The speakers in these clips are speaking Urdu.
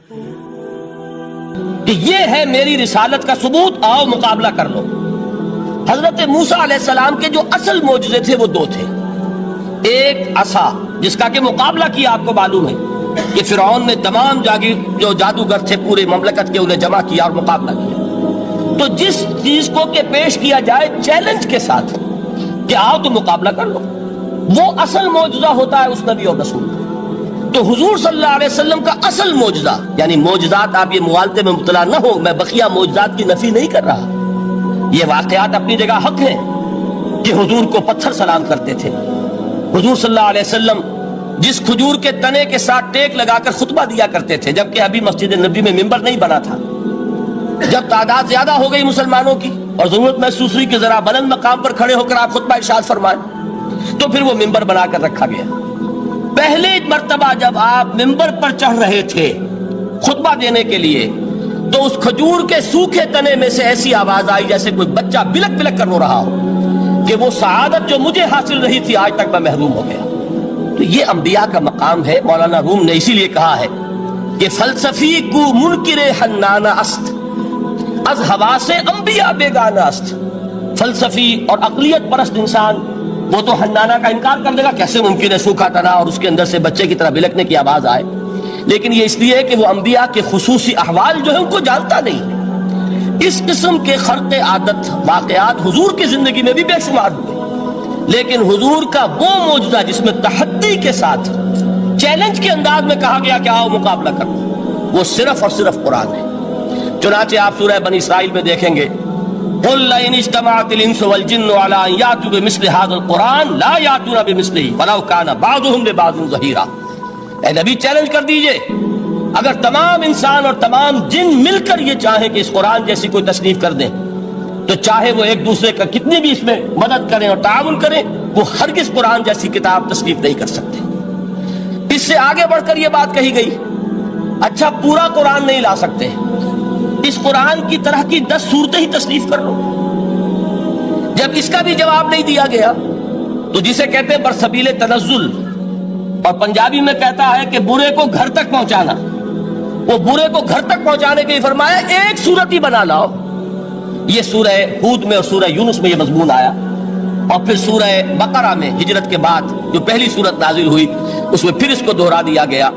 کہ یہ ہے میری رسالت کا ثبوت، آؤ مقابلہ کر لو۔ حضرت موسیٰ علیہ السلام کے جو اصل معجزے تھے وہ دو تھے، ایک عصا جس کا کہ مقابلہ کیا، آپ کو معلوم ہے کہ فرعون نے تمام جو جادوگر تھے پورے مملکت کے انہیں جمع کیا اور مقابلہ کیا۔ تو جس چیز کو کہ پیش کیا جائے چیلنج کے ساتھ کہ آؤ تو مقابلہ کر لو، وہ اصل معجزہ ہوتا ہے اس نبی اور رسول کا۔ تو حضور صلی اللہ علیہ وسلم کا اصل معجزہ، یعنی معجزات، آپ یہ مغالطے میں مبتلا نہ ہو، میں بقیہ معجزات کی نفی نہیں کر رہا، یہ واقعات اپنی جگہ حق ہیں کہ حضور کو پتھر سلام کرتے تھے۔ حضور صلی اللہ علیہ وسلم جس کھجور کے تنے کے ساتھ ٹیک لگا کر خطبہ دیا کرتے تھے، جبکہ ابھی مسجد نبی میں ممبر نہیں بنا تھا، جب تعداد زیادہ ہو گئی مسلمانوں کی اور ضرورت محسوس ہوئی کہ ذرا بلند مقام پر کھڑے ہو کر آپ خطبہ ارشاد فرمائیں، تو پھر وہ ممبر بنا کر رکھا گیا۔ پہلے مرتبہ جب آپ ممبر پر چڑھ رہے تھے خطبہ دینے کے لیے، تو اس کھجور کے سوکھے تنے میں سے ایسی آواز آئی جیسے کوئی بچہ بلک بلک کر رو رہا ہو کہ وہ سعادت جو مجھے حاصل رہی تھی آج تک میں محروم ہو گیا۔ تو یہ انبیاء کا مقام ہے۔ مولانا روم نے اسی لیے کہا ہے کہ فلسفی کو منکر حنانہ است، از ہوا سے انبیاء بیگانہ است۔ فلسفی اور عقلیت پرست انسان وہ تو حنانہ کا انکار کر دے گا، کیسے ممکن ہے سوکھا تنا اور اس کے اندر سے بچے کی طرح بلکنے کی آواز آئے، لیکن یہ اس لیے کہ وہ انبیاء کے خصوصی احوال جو ہیں ان کو جانتا نہیں۔ اس قسم کے خرق عادت واقعات حضور کی زندگی میں بھی بے شمار ہوئے، لیکن حضور کا وہ معجزہ جس میں تحدی کے ساتھ چیلنج کے انداز میں کہا گیا کہ آؤ مقابلہ کرو، وہ صرف اور صرف قرآن ہے۔ چنانچہ آپ سورہ بنی اسرائیل میں دیکھیں گے، قُلْ لَئِنِ اجْتَمَعَتِ الْإِنسُ وَالْجِنُّ عَلَىٰ أَن يَأْتُوا بِمِثْلِ هَٰذَا الْقُرْآنِ لَا يَأْتُونَ بِمِثْلِهِ وَلَوْ كَانَ بَعْضُهُمْ لِبَعْضٍ ظَهِيرًا۔ اے نبی چیلنج کر دیجئے، اگر تمام انسان اور تمام جن مل کر یہ چاہیں کہ اس قرآن جیسی کوئی تصنیف کر دیں، تو چاہے وہ ایک دوسرے کا کتنی بھی اس میں مدد کریں اور تعاون کریں، وہ ہرگز قرآن جیسی کتاب تصنیف نہیں کر سکتے۔ اس سے آگے بڑھ کر یہ بات کہی گئی، اچھا پورا قرآن نہیں لا سکتے، اس قرآن کی طرح کی 10 صورتیں ہی تصنیف کر لو۔ جب اس کا بھی جواب نہیں دیا گیا تو جسے کہتے ہیں برسبیل تنزل، اور پنجابی میں کہتا ہے کہ برے کو گھر تک پہنچانا، وہ برے کو گھر تک پہنچانے کے لیے فرمایا ایک صورت ہی بنا لاؤ۔ یہ سورہ ہود میں اور سورہ یونس میں یہ مضمون آیا، اور پھر سورہ بقرہ میں ہجرت کے بعد جو پہلی سورت نازل ہوئی اس میں پھر اس کو دہرا دیا گیا،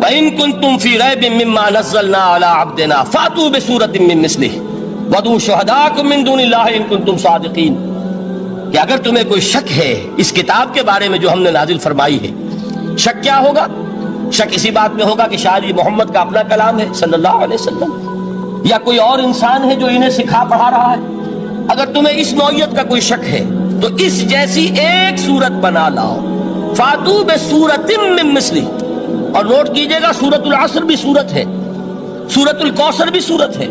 وَإِن كُنتُمْ فِي رَيْبٍ مِّمَّا نَزَّلْنَا عَلَىٰ عَبْدِنَا فَأْتُوا بِسُورَةٍ مِّن مِّثْلِهِ وَادْعُوا شُهَدَاءَكُم مِّن دُونِ اللَّهِ إِن كُنتُمْ صَادِقِينَ۔ کہ اگر تمہیں کوئی شک ہے اس کتاب کے بارے میں جو ہم نے نازل فرمائی ہے، شک کیا ہوگا؟ شک اسی بات میں ہوگا کہ شاید یہ محمد کا اپنا کلام ہے صلی اللہ علیہ وسلم، یا کوئی اور انسان ہے جو انہیں سکھا پڑھا رہا ہے۔ اگر تمہیں اس نوعیت کا کوئی شک ہے تو اس جیسی ایک صورت بنا لاؤ، فَأْتُوا بِسُورَةٍ مِّن مِّثْلِهِ۔ اور نوٹ کیجئے گا سورۃ العصر بھی صورت ہے، سورۃ الکوثر بھی صورت ہے،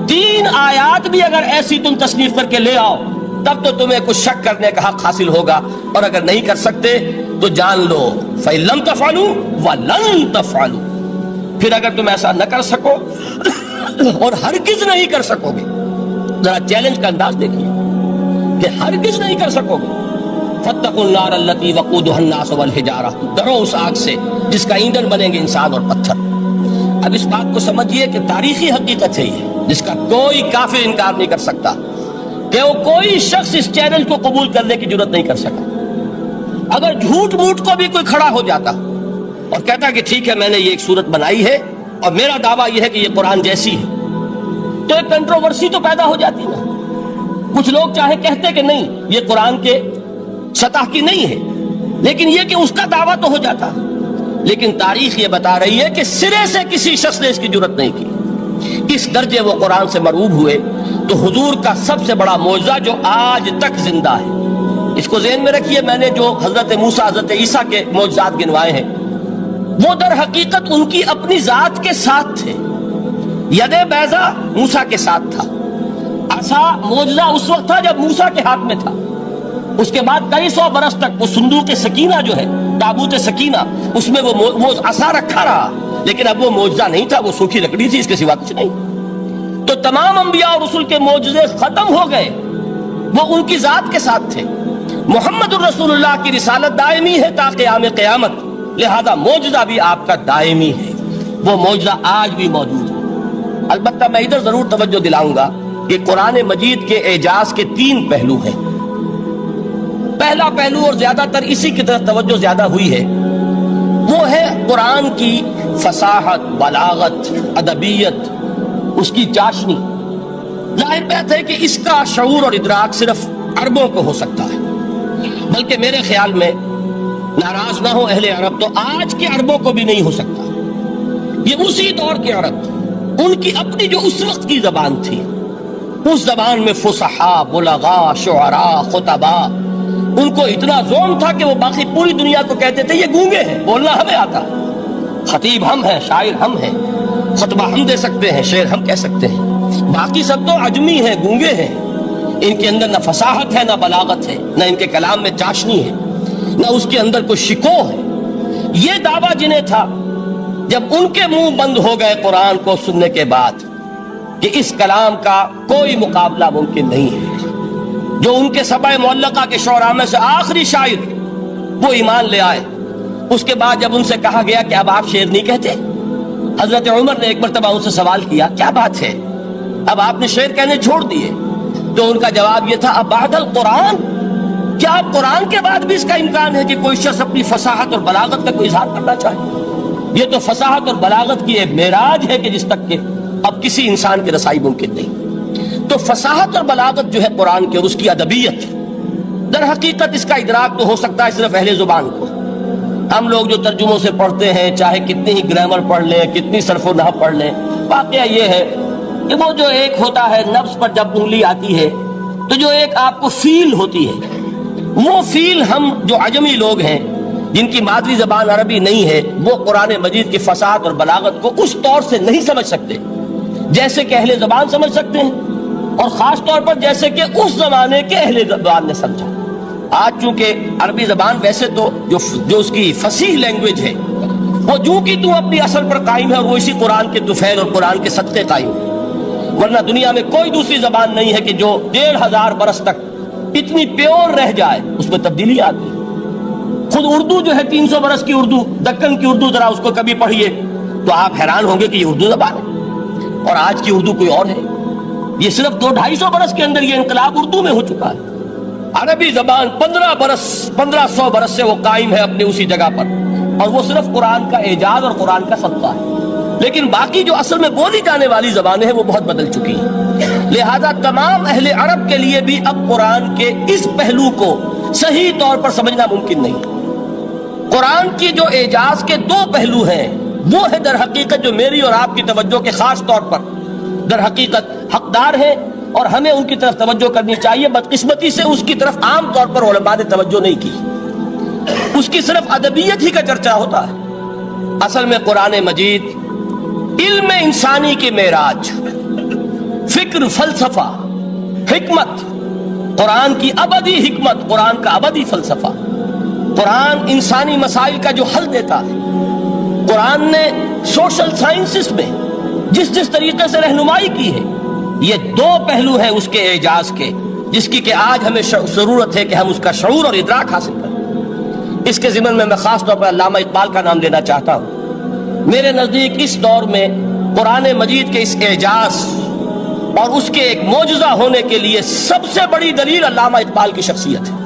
3 آیات بھی اگر ایسی تم تصنیف کر کے لے آؤ تب تو تمہیں کچھ شک کرنے کا حق حاصل ہوگا، اور اگر نہیں کر سکتے تو جان لو فَإِن لَّمْ تَفْعَلُوا وَلَن تَفْعَلُوا۔ پھر اگر تم ایسا نہ کر سکو اور ہرگز نہیں کر سکو گے، ذرا چیلنج کا انداز دیکھیے کہ ہرگز نہیں کر سکو گے، فَاتَّقُوا النَّارَ الَّتِي وَقُودُهَا النَّاسُ وَالْحِجَارَةُ، ڈرو اس آگ سے جس کا ایندھن بنیں گے انسان اور پتھر۔ اب اس بات کو سمجھیے کہ تاریخی حقیقت ہے یہ، جس کا کوئی کافر انکار نہیں کر سکتا، کہ وہ کوئی شخص اس چیلنج کو قبول کرنے کی جرات نہیں کر سکا۔ اگر جھوٹ موٹ کو بھی کوئی کھڑا ہو جاتا اور کہتا کہ ٹھیک ہے میں نے یہ ایک صورت بنائی ہے اور میرا دعویٰ یہ ہے کہ یہ قرآن جیسی ہے، تو ایک کنٹروورسی تو پیدا ہو جاتی نا۔ کچھ لوگ چاہے کہتے کہ نہیں یہ قرآن کے سطح کی نہیں ہے، لیکن یہ کہ اس کا دعویٰ تو ہو جاتا۔ لیکن تاریخ یہ بتا رہی ہے کہ سرے سے کسی شخص نے اس کی جرات نہیں کی، اس درجے وہ قرآن سے مرعوب ہوئے۔ تو حضور کا سب سے بڑا معجزہ جو آج تک زندہ ہے، اس کو ذہن میں رکھیے، میں نے جو حضرت موسیٰ حضرت عیسیٰ کے معجزات گنوائے ہیں وہ در حقیقت ان کی اپنی ذات کے ساتھ تھے۔ ید بیضا موسیٰ کے ساتھ تھا، عصا معجزہ اس وقت تھا جب موسیٰ کے ہاتھ میں تھا، اس کے بعد کئی 100 برس تک وہ صندوق سکینہ جو ہے، تابوت سکینہ، اس میں وہ عصا رکھا رہا، لیکن اب وہ معجزہ نہیں تھا، وہ سوکھی لکڑی تھی، اس کے سوا کچھ نہیں۔ تو تمام انبیاء اور رسول کے معجزے ختم ہو گئے، وہ ان کی ذات کے ساتھ تھے۔ محمد الرسول اللہ کی رسالت دائمی ہے تا قیام قیامت، لہذا معجزہ بھی آپ کا دائمی ہے۔ وہ معجزہ آج بھی موجود ہے۔ البتہ میں ادھر ضرور توجہ دلاؤں گا کہ قرآن مجید کے اعجاز کے 3 پہلو ہیں۔ پہلا پہلو، اور زیادہ تر اسی کی طرف توجہ زیادہ ہوئی ہے، وہ ہے قرآن کی فصاحت، بلاغت، ادبیت، اس کی چاشنی۔ ظاہر بات ہے کہ اس کا شعور اور ادراک صرف عربوں کو ہو سکتا ہے، بلکہ میرے خیال میں ناراض نہ ہو اہل عرب تو آج کے عربوں کو بھی نہیں ہو سکتا۔ یہ اسی دور کے عرب، ان کی اپنی جو اس وقت کی زبان تھی، اس زبان میں فصحاء، بلغاء، شعراء، خطباء، ان کو اتنا ذوق تھا کہ وہ باقی پوری دنیا کو کہتے تھے یہ گونگے ہیں، بولنا ہمیں آتا، خطیب ہم ہیں، شاعر ہم ہیں، خطبہ ہم دے سکتے ہیں، شعر ہم کہہ سکتے ہیں، باقی سب تو عجمی ہیں، گونگے ہیں، ان کے اندر نہ فصاحت ہے، نہ بلاغت ہے، نہ ان کے کلام میں چاشنی ہے، نہ اس کے اندر کوئی شکو ہے۔ یہ دعویٰ جنہیں تھا، جب ان کے منہ بند ہو گئے قرآن کو سننے کے بعد کہ اس کلام کا کوئی مقابلہ ممکن نہیں ہے، جو ان کے سبع معلقہ کے شعراء میں سے آخری شاعر وہ ایمان لے آئے، اس کے بعد جب ان سے کہا گیا کہ اب آپ شعر نہیں کہتے، حضرت عمر نے ایک مرتبہ ان سے سوال کیا کیا بات ہے، اب آپ نے شعر کہنے چھوڑ دیے؟ تو ان کا جواب یہ تھا، اب بعد القرآن، کیا اب قرآن کے بعد بھی اس کا امکان ہے کہ کوئی شخص اپنی فصاحت اور بلاغت کا کوئی اظہار کرنا چاہے؟ یہ تو فصاحت اور بلاغت کی ایک معراج ہے کہ جس تک کہ اب کسی انسان کی رسائی ممکن نہیں۔ تو فصاحت اور بلاغت جو ہے قرآن کی اور اس کی ادبیت، در حقیقت اس کا ادراک تو ہو سکتا ہے صرف اہل زبان کو۔ ہم لوگ جو ترجموں سے پڑھتے ہیں، چاہے کتنی ہی گرامر پڑھ لیں، کتنی صرف و نحو پڑھ لیں، واقعہ یہ ہے کہ وہ جو ایک ہوتا ہے نفس پر جب انگلی آتی ہے تو جو ایک آپ کو فیل ہوتی ہے، وہ فیل ہم جو عجمی لوگ ہیں جن کی مادری زبان عربی نہیں ہے، وہ قرآن مجید کی فصاحت اور بلاغت کو اس طور سے نہیں سمجھ سکتے جیسے کہ اہل زبان سمجھ سکتے ہیں، اور خاص طور پر جیسے کہ اس زمانے کے اہل زبان نے سمجھا۔ آج چونکہ عربی زبان ویسے تو جو اس کی فصیح لینگویج ہے وہ جو کہ تو اپنی اصل پر قائم ہے، اور وہ اسی قرآن کے طفیل اور قرآن کے صدقے قائم ہے، ورنہ دنیا میں کوئی دوسری زبان نہیں ہے کہ جو 1500 برس تک اتنی پیور رہ جائے، اس میں تبدیلی آتی ہے۔ خود اردو جو ہے 300 برس کی اردو، دکن کی اردو، ذرا اس کو کبھی پڑھیے تو آپ حیران ہوں گے کہ یہ اردو زبان ہے، اور آج کی اردو کوئی اور ہے۔ یہ صرف 200-250 برس کے اندر یہ انقلاب اردو میں ہو چکا ہے۔ عربی زبان 1500 برس سے وہ قائم ہے اپنی اسی جگہ پر، اور وہ صرف قرآن کا اعجاز اور قرآن کا صدقہ ہے۔ لیکن باقی جو اصل میں بولی جانے والی زبانیں ہیں وہ بہت بدل چکی ہیں، لہذا تمام اہل عرب کے لیے بھی اب قرآن کے اس پہلو کو صحیح طور پر سمجھنا ممکن نہیں۔ قرآن کی جو اعجاز کے 2 پہلو ہیں، وہ ہے در حقیقت جو میری اور آپ کی توجہ کے خاص طور پر در حقیقت حقدار ہیں، اور ہمیں ان کی طرف توجہ کرنی چاہیے۔ بدقسمتی سے اس کی طرف عام طور پر علماء نے توجہ نہیں کی، اس کی صرف ادبیت ہی کا چرچا ہوتا ہے۔ اصل میں قرآن مجید علم انسانی کی معراج، فکر، فلسفہ، حکمت، قرآن کی ابدی حکمت، قرآن کا ابدی فلسفہ، قرآن انسانی مسائل کا جو حل دیتا ہے، قرآن نے سوشل سائنسز میں جس طریقے سے رہنمائی کی ہے، یہ 2 پہلو ہیں اس کے اعجاز کے، جس کی کہ آج ہمیں ضرورت ہے کہ ہم اس کا شعور اور ادراک حاصل کریں۔ اس کے ضمن میں خاص طور پر علامہ اقبال کا نام لینا چاہتا ہوں۔ میرے نزدیک اس دور میں قرآن مجید کے اس اعجاز اور اس کے ایک معجزہ ہونے کے لیے سب سے بڑی دلیل علامہ اقبال کی شخصیت ہے۔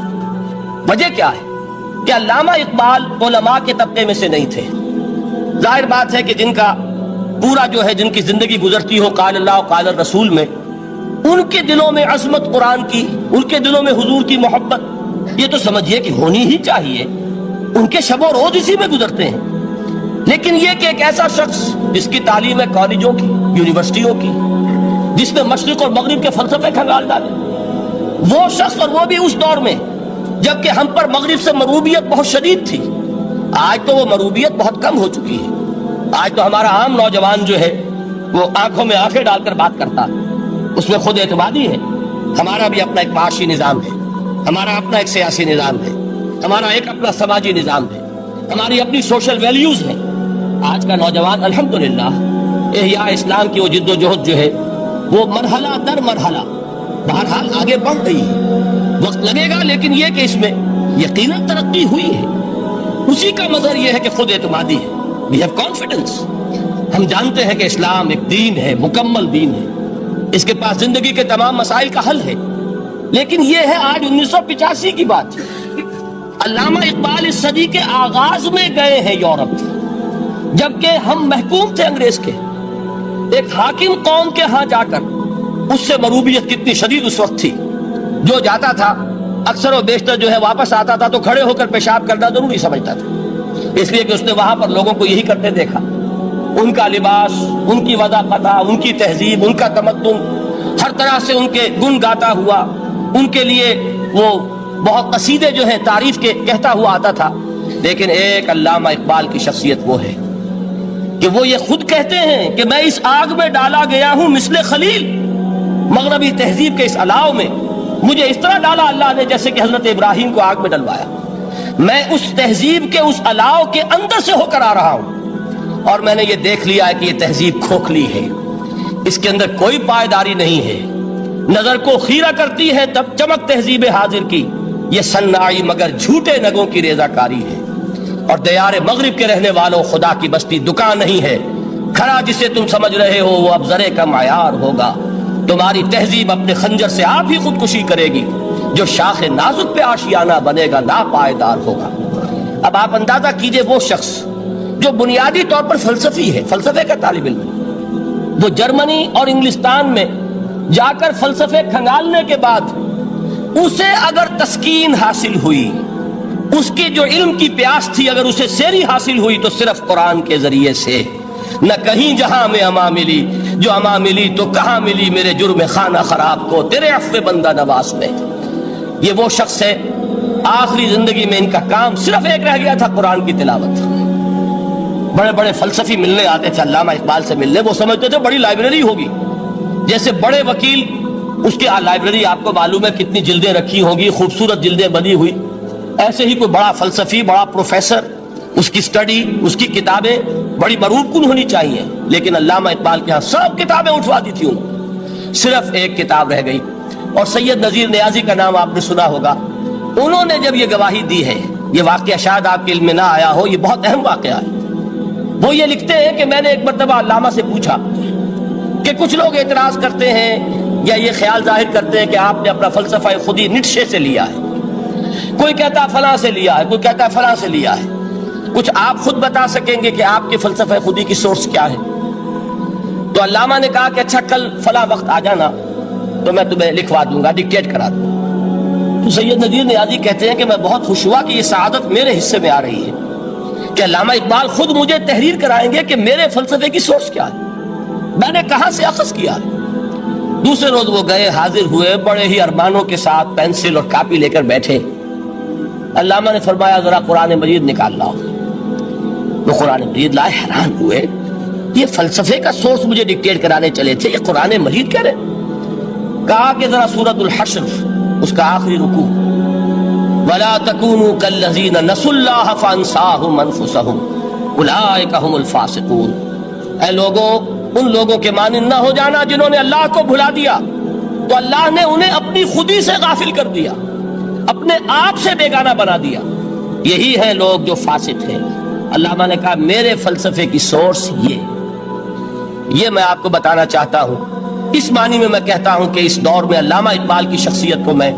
وجہ کیا ہے کہ علامہ اقبال علماء کے طبقے میں سے نہیں تھے۔ ظاہر بات ہے کہ جن کا پورا جو ہے جن کی زندگی گزرتی ہو قال اللہ و قال الرسول میں، ان کے دلوں میں عظمت قرآن کی، ان کے دلوں میں حضور کی محبت، یہ تو سمجھیے کہ ہونی ہی چاہیے، ان کے شب و روز اسی میں گزرتے ہیں۔ لیکن یہ کہ ایک ایسا شخص جس کی تعلیم ہے کالجوں کی، یونیورسٹیوں کی، جس نے مشرق اور مغرب کے فلسفے کھنگال ڈالے، وہ شخص، اور وہ بھی اس دور میں جبکہ ہم پر مغرب سے مروبیت بہت شدید تھی۔ آج تو وہ مروبیت بہت کم ہو چکی ہے۔ آج تو ہمارا عام نوجوان جو ہے وہ آنکھوں میں آنکھیں ڈال کر بات کرتا ہے، اس میں خود اعتمادی ہے۔ ہمارا بھی اپنا ایک معاشی نظام ہے، ہمارا اپنا ایک سیاسی نظام ہے، ہمارا ایک اپنا سماجی نظام ہے، ہماری اپنی سوشل ویلیوز ہیں۔ آج کا نوجوان الحمدللہ احیاء اسلام کی وہ جد و جہد جو ہے وہ مرحلہ در مرحلہ بہرحال آگے بڑھ رہی ہے، وقت لگے گا، لیکن یہ کہ اس میں یقیناً ترقی ہوئی ہے۔ اسی کا مظہر یہ ہے کہ خود اعتمادی ہے، we have confidence. ہم جانتے ہیں کہ اسلام ایک دین ہے، مکمل دین ہے، اس کے پاس زندگی کے تمام مسائل کا حل ہے. لیکن یہ ہے آج 1985 کی بات. علامہ اقبال اس صدی کے آغاز میں گئے ہیں یورپ، جبکہ ہم محکوم تھے انگریز کے. ایک حاکم قوم کے ہاں جا کر، اس سے مروبیت کتنی شدید اس وقت تھی، جو جاتا تھا اکثر و بیشتر جو ہے واپس آتا تھا تو کھڑے ہو کر پیشاب کرنا ضروری سمجھتا تھا، اس لیے کہ اس نے وہاں پر لوگوں کو یہی کرتے دیکھا. ان کا لباس، ان کی وضاحت، ان کی تہذیب، ان کا تمدن، ہر طرح سے ان کے گن گاتا ہوا، ان کے لیے وہ بہت قصیدے جو ہیں تعریف کے کہتا ہوا آتا تھا. لیکن ایک علامہ اقبال کی شخصیت وہ ہے کہ وہ یہ خود کہتے ہیں کہ میں اس آگ میں ڈالا گیا ہوں مثل خلیل. مغربی تہذیب کے اس الاؤ میں مجھے اس طرح ڈالا اللہ نے جیسے کہ حضرت ابراہیم کو آگ میں ڈلوایا. میں اس تہذیب کے اس الاؤ کے اندر سے ہو کر آ رہا ہوں، اور میں نے یہ دیکھ لیا ہے کہ یہ تہذیب کھوکھلی ہے، اس کے اندر کوئی پائیداری نہیں ہے. نظر کو خیرہ کرتی ہے تب چمک تہذیب حاضر کی، یہ صناعی مگر جھوٹے نگوں کی ریزہ کاری ہے. اور دیار مغرب کے رہنے والوں، خدا کی بستی دکان نہیں ہے. کھڑا جسے تم سمجھ رہے ہو وہ اب زرے کا معیار ہوگا. تمہاری تہذیب اپنے خنجر سے آپ ہی خودکشی کرے گی. جو شاخ نازک پہ آشیانہ بنے گا نا پائیدار ہوگا. اب آپ اندازہ کیجئے وہ شخص جو بنیادی طور پر فلسفی ہے، فلسفے کا طالب علم، وہ جرمنی اور انگلستان میں جا کر فلسفے کھنگالنے کے بعد اسے اگر تسکین حاصل ہوئی، اس کی جو علم کی پیاس تھی اگر اسے سیری حاصل ہوئی تو صرف قرآن کے ذریعے سے. نہ کہیں جہاں میں اما ملی، جو اما ملی تو کہاں ملی میرے جرم خانہ خراب کو تیرے عفو بندہ نواز میں. یہ وہ شخص ہے آخری زندگی میں ان کا کام صرف ایک رہ گیا تھا، قرآن کی تلاوت. بڑے بڑے فلسفی ملنے آتے تھے علامہ اقبال سے ملنے، وہ سمجھتے تھے بڑی لائبریری ہوگی، جیسے بڑے وکیل اس کی لائبریری آپ کو معلوم ہے کتنی جلدیں رکھی ہوں گی، خوبصورت جلدیں بنی ہوئی، ایسے ہی کوئی بڑا فلسفی، بڑا پروفیسر، اس کی سٹڈی، اس کی کتابیں بڑی مروب کن ہونی چاہیے. لیکن علامہ اقبال کے ہاں سب کتابیں اٹھوا دی تھی، صرف ایک کتاب رہ گئی. اور سید نذیر نیازی کا نام آپ نے سنا ہوگا. انہوں نے جب یہ گواہی دی ہے، یہ واقعہ شاید آپ کے علم میں نہ آیا ہو، یہ بہت اہم واقعہ ہے. وہ یہ لکھتے ہیں کہ میں نے ایک مرتبہ علامہ سے پوچھا کہ کچھ لوگ اعتراض کرتے ہیں یا یہ خیال ظاہر کرتے ہیں کہ آپ نے اپنا فلسفہ خودی نیٹشے سے لیا ہے، کوئی کہتا فلاں سے لیا ہے، کوئی کہتا فلاں سے لیا ہے، کچھ آپ خود بتا سکیں گے کہ آپ کے فلسفہ خودی کی سورس کیا ہے؟ تو علامہ نے کہا کہ اچھا کل فلاں وقت آ جانا تو میں تمہیں لکھوا دوں گا، ڈکٹیٹ کرا دوں گا. تو سید نذیر نیازی کہتے ہیں کہ میں بہت خوش ہوا کہ یہ سعادت میرے حصے میں آ رہی ہے کہ علامہ اقبال خود مجھے تحریر کرائیں گے کہ میرے فلسفے کی سورس کیا ہے، میں نے کہاں سے اخذ کیا ہے. دوسرے روز وہ گئے، حاضر ہوئے، بڑے ہی ارمانوں کے ساتھ پینسل اور کاپی لے کر بیٹھے. علامہ نے فرمایا ذرا قرآن مجید نکال لاؤ. وہ قرآن مجید لائے، حیران ہوئے، یہ فلسفے کا سورس مجھے ڈکٹیٹ کرانے چلے تھے، یہ قرآن مجید کہہ رہے. کہا کہ ذرا سورۃ الحشر اس کا آخری رکوع، وَلَا تَكُونُوا كَالَّذِينَ نَسُوا اللَّهَ فَأَنسَاهُمْ أَنفُسَهُمْ أُولَٰئِكَ هُمُ الْفَاسِقُونَ. اے لوگوں، ان لوگوں کے مانند نہ ہو جانا جنہوں نے اللہ کو بھلا دیا تو اللہ نے انہیں اپنی خودی سے غافل کر دیا، اپنے آپ سے بیگانہ بنا دیا. یہی ہے لوگ جو فاسق ہیں. علامہ نے کہا میرے فلسفے کی سورس یہ میں آپ کو بتانا چاہتا ہوں. اس معنی میں کہتا ہوں کہ اس دور میں علامہ اقبال کی شخصیت کو میں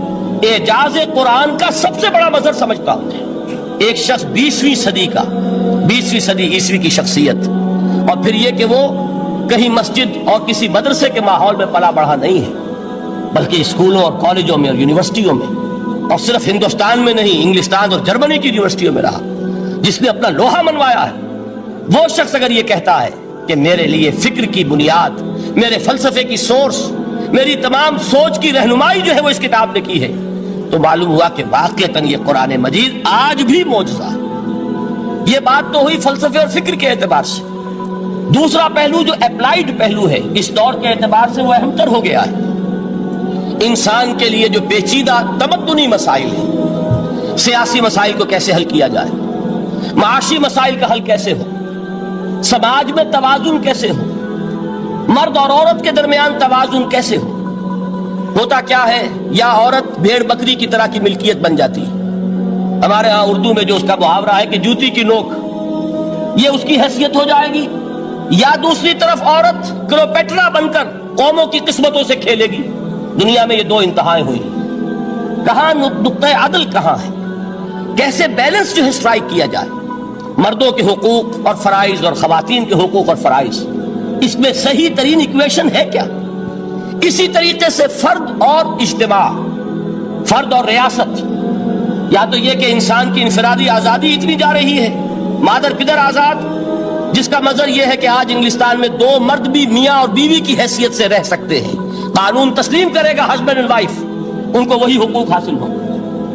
اعجاز قرآن کا سب سے بڑا مظہر سمجھتا ہوں. ایک شخص 20ویں صدی عیسوی کی شخصیت، اور پھر یہ کہ وہ کہیں مسجد اور کسی مدرسے کے ماحول میں پلا بڑھا نہیں ہے، بلکہ اسکولوں اور کالجوں میں اور یونیورسٹیوں میں، اور صرف ہندوستان میں نہیں، انگلستان اور جرمنی کی یونیورسٹیوں میں رہا، جس نے اپنا لوہا منوایا ہے. وہ شخص اگر یہ کہتا ہے کہ میرے لیے فکر کی بنیاد، میرے فلسفے کی سورس، میری تمام سوچ کی رہنمائی جو ہے وہ اس کتاب نے کی ہے، تو معلوم ہوا کہ واقعتاً یہ قرآن مجید آج بھی معجزہ ہے. یہ بات تو ہوئی فلسفے اور فکر کے اعتبار سے. دوسرا پہلو جو اپلائیڈ پہلو ہے، اس دور کے اعتبار سے وہ اہم تر ہو گیا ہے. انسان کے لیے جو پیچیدہ تمدنی مسائل ہیں، سیاسی مسائل کو کیسے حل کیا جائے، معاشی مسائل کا حل کیسے ہو، سماج میں توازن کیسے ہو، مرد اور عورت کے درمیان توازن کیسے ہو. ہوتا کیا ہے، یا عورت بھیڑ بکری کی طرح کی ملکیت بن جاتی ہے. ہمارے ہاں اردو میں جو اس کا محاورہ ہے کہ جوتی کی نوک، یہ اس کی حیثیت ہو جائے گی، یا دوسری طرف عورت کلوپیٹرا بن کر قوموں کی قسمتوں سے کھیلے گی۔ دنیا میں یہ دو انتہائیں ہوئی، کہاں نقطہ عدل کہاں ہے؟ کیسے بیلنس جو ہے اسٹرائک کیا جائے، مردوں کے حقوق اور فرائض اور خواتین کے حقوق اور فرائض، اس میں صحیح ترین ایکویشن ہے کیا؟ اسی طریقے سے فرد اور اجتماع، فرد اور ریاست، یا تو یہ کہ انسان کی انفرادی آزادی اتنی جا رہی ہے، مادر پدر آزاد، جس کا مظہر یہ ہے کہ آج انگلستان میں دو مرد بھی میاں اور بیوی کی حیثیت سے رہ سکتے ہیں، قانون تسلیم کرے گا ہسبینڈ اینڈ وائف، ان کو وہی حقوق حاصل ہو،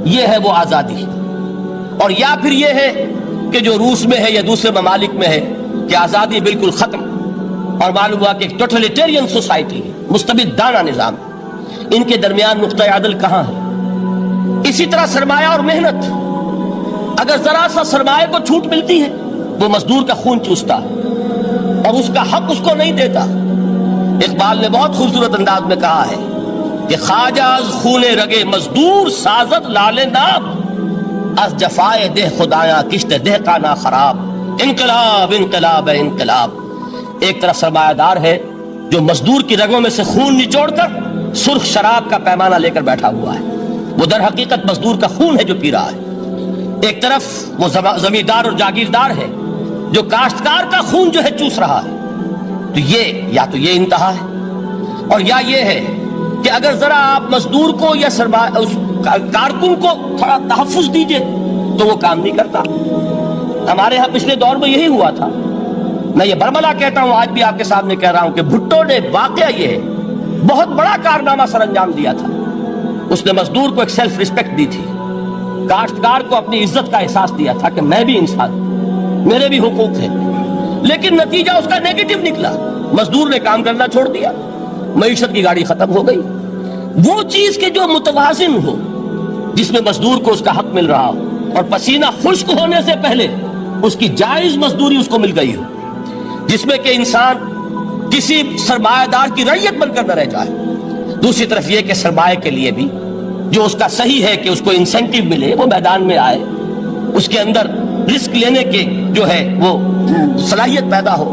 یہ ہے وہ آزادی۔ اور یا پھر یہ ہے کہ جو روس میں ہے یا دوسرے ممالک میں ہے کہ آزادی بالکل ختم، اور معلوم ہوا کہ ایک ٹوٹلیٹیرین سوسائٹی ہے، مستبدانہ نظام۔ ان کے درمیان نقطہ عدل کہاں ہے؟ اسی طرح سرمایہ اور محنت، اگر ذرا سا سرمایہ کو چھوٹ ملتی ہے وہ مزدور کا خون چوستا ہے اور اس کا حق اس کو نہیں دیتا۔ اقبال نے بہت خوبصورت انداز میں کہا ہے کہ خواجہ از خون رگے مزدور سازد لال ناب، از جفائے دہ خدایا کشت دہ کا نا خراب، انقلاب انقلاب انقلاب۔ ایک طرف سرمایہ دار ہے جو مزدور کی رگوں میں سے خون نچوڑ کر سرخ شراب کا پیمانہ لے کر بیٹھا ہوا ہے، وہ در حقیقت مزدور کا خون ہے جو پی رہا ہے۔ ایک طرف وہ زمیندار اور جاگیردار ہے جو کاشتکار کا خون جو ہے چوس رہا ہے۔ تو یہ انتہا ہے، اور یا یہ ہے کہ اگر ذرا آپ مزدور کو یا اس کارکن کو تھوڑا تحفظ دیجئے تو وہ کام نہیں کرتا۔ ہمارے ہاں پچھلے دور میں یہی ہوا تھا، میں یہ برملا کہتا ہوں، آج بھی آپ کے سامنے کہہ رہا ہوں کہ بھٹو نے واقعہ یہ ہے بہت بڑا کارنامہ سر انجام دیا تھا۔ اس نے مزدور کو ایک سیلف ریسپیکٹ دی تھی، کاشتکار کو اپنی عزت کا احساس دیا تھا کہ میں بھی انسان ہوں، میرے بھی حقوق ہیں، لیکن نتیجہ اس کا نیگیٹو نکلا، مزدور نے کام کرنا چھوڑ دیا، معیشت کی گاڑی ختم ہو گئی۔ وہ چیز کہ جو متوازن ہو، جس میں مزدور کو اس کا حق مل رہا ہو اور پسینہ خشک ہونے سے پہلے اس کی جائز مزدوری اس کو مل گئی ہو، جس میں کہ انسان کسی سرمایہ دار کی رعیت بن کر نہ رہ جائے۔ دوسری طرف یہ کہ سرمایہ کے لیے بھی جو اس کا صحیح ہے کہ اس کو انسینٹیو ملے، وہ میدان میں آئے، اس کے اندر رسک لینے کے جو ہے وہ صلاحیت پیدا ہو۔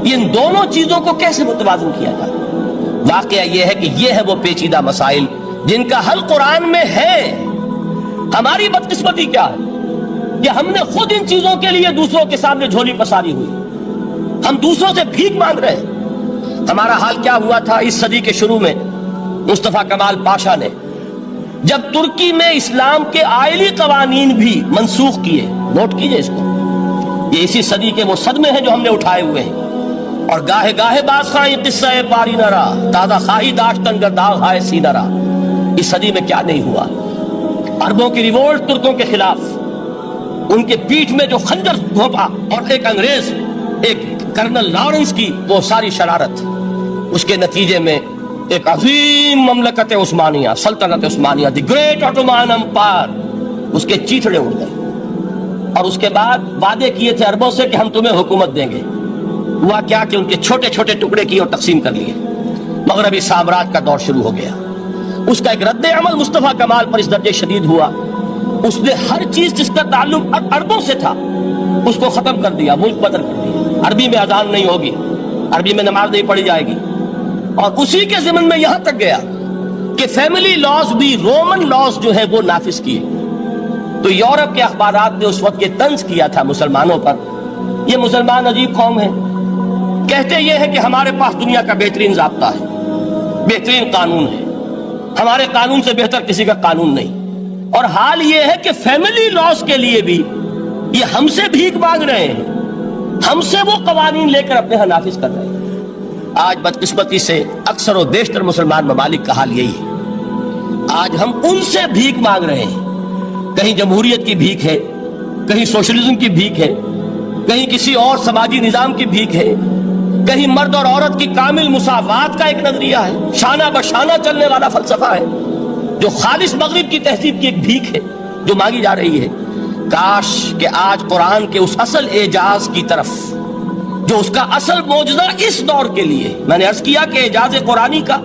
ان دونوں چیزوں کو کیسے متوازن کیا جائے؟ واقعہ یہ ہے کہ یہ ہے وہ پیچیدہ مسائل جن کا حل قرآن میں ہے۔ ہماری بدقسمتی کیا ہے کہ ہم نے خود ان چیزوں کے لیے دوسروں کے سامنے جھولی پساری ہوئی، ہم دوسروں سے بھیک مانگ رہے ہیں۔ ہمارا حال کیا ہوا تھا اس صدی کے شروع میں؟ مصطفیٰ کمال پاشا نے جب ترکی میں اسلام کے آئلی قوانین بھی منسوخ کیے، نوٹ کیجئے اس کو، یہ اسی صدی کے وہ صدمے ہیں جو ہم نے اٹھائے ہوئے ہیں، اور گاہے گاہے باز خواہی قصہ پاری نہ رہا، تازہ خواہی داشتن گر داغ ہائے سی نہ رہا۔ اس صدی میں کیا نہیں ہوا؟ عربوں کی ریوولٹ ترکوں کے خلاف، ان کے پیٹھ میں جو خنجر گھونپا، اور ایک انگریز، ایک کرنل لارنس کی وہ ساری شرارت، اس کے نتیجے میں ایک عظیم مملکت عثمانیہ، سلطنت عثمانیہ، دی گریٹ آٹومان امپائر، اس کے چیتڑے اڑ گئے، اور اس کے بعد وعدے کیے تھے عربوں سے کہ ہم تمہیں حکومت دیں گے۔ ہوا کیا کہ ان کے چھوٹے چھوٹے ٹکڑے کیے اور تقسیم کر لیے، مغربی سامراج کا دور شروع ہو گیا۔ اس کا ایک رد عمل مصطفیٰ کمال پر اس درجے شدید ہوا، اس نے ہر چیز جس کا تعلق عربوں سے تھا اس کو ختم کر دیا، ملک بدر کر دیا۔ عربی میں اذان نہیں ہوگی، عربی میں نماز نہیں پڑھی جائے گی، اور اسی کے ضمن میں یہاں تک گیا کہ فیملی لاز بھی، رومن لاز جو ہے وہ نافذ کیے۔ تو یورپ کے اخبارات نے اس وقت یہ طنز کیا تھا مسلمانوں پر، یہ مسلمان عجیب قوم ہے، کہتے یہ ہے کہ ہمارے پاس دنیا کا بہترین ضابطہ ہے، بہترین قانون ہے، ہمارے قانون سے بہتر کسی کا قانون نہیں، اور حال یہ ہے کہ فیملی لاز کے لیے بھی یہ ہم سے بھیک مانگ رہے ہیں، ہم سے وہ قوانین لے کر اپنے ہاں نافذ کر رہے ہیں۔ آج بدقسمتی سے اکثر و بیشتر مسلمان ممالک کا حال یہی ہے، آج ہم ان سے بھیک مانگ رہے ہیں، کہیں جمہوریت کی بھیک ہے، کہیں سوشلزم کی بھیک ہے، کہیں کسی اور سماجی نظام کی بھیک ہے، کہیں مرد اور عورت کی کامل مساوات کا ایک نظریہ ہے، شانہ بشانہ چلنے والا فلسفہ ہے، جو خالص مغرب کی تہذیب کی ایک بھیک ہے جو مانگی جا رہی ہے۔ کاش کہ آج قرآن کے اس اصل اعجاز کی طرف، جو اس کا اصل معجزہ اس دور کے لیے، میں نے عرض کیا کہ اعجاز قرآنی کا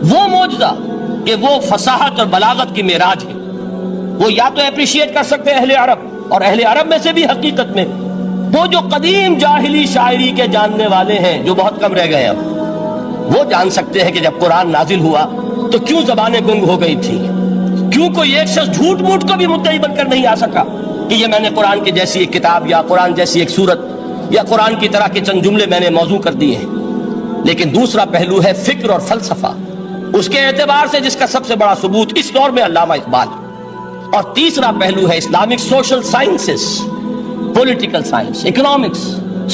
وہ معجزہ کہ وہ فصاحت اور بلاغت کی معراج ہے، وہ یا تو اپریشیٹ کر سکتے ہیں اہل عرب، اور اہل عرب میں سے بھی حقیقت میں وہ جو قدیم جاہلی شاعری کے جاننے والے ہیں جو بہت کم رہ گئے اب، وہ جان سکتے ہیں کہ جب قرآن نازل ہوا تو کیوں زبانیں گنگ ہو گئی تھی، کیوں کوئی ایک شخص جھوٹ موٹ کو بھی مدعی بن کر نہیں آ سکا کہ یہ میں نے قرآن کی جیسی ایک کتاب یا قرآن جیسی ایک سورت یا قرآن کی طرح کے چند جملے میں نے موضوع کر دیے ہیں۔ لیکن دوسرا پہلو ہے فکر اور فلسفہ، اس کے اعتبار سے جس کا سب سے بڑا ثبوت اس دور میں علامہ اقبال، اور تیسرا پہلو ہے Islamic social sciences, political science, economics,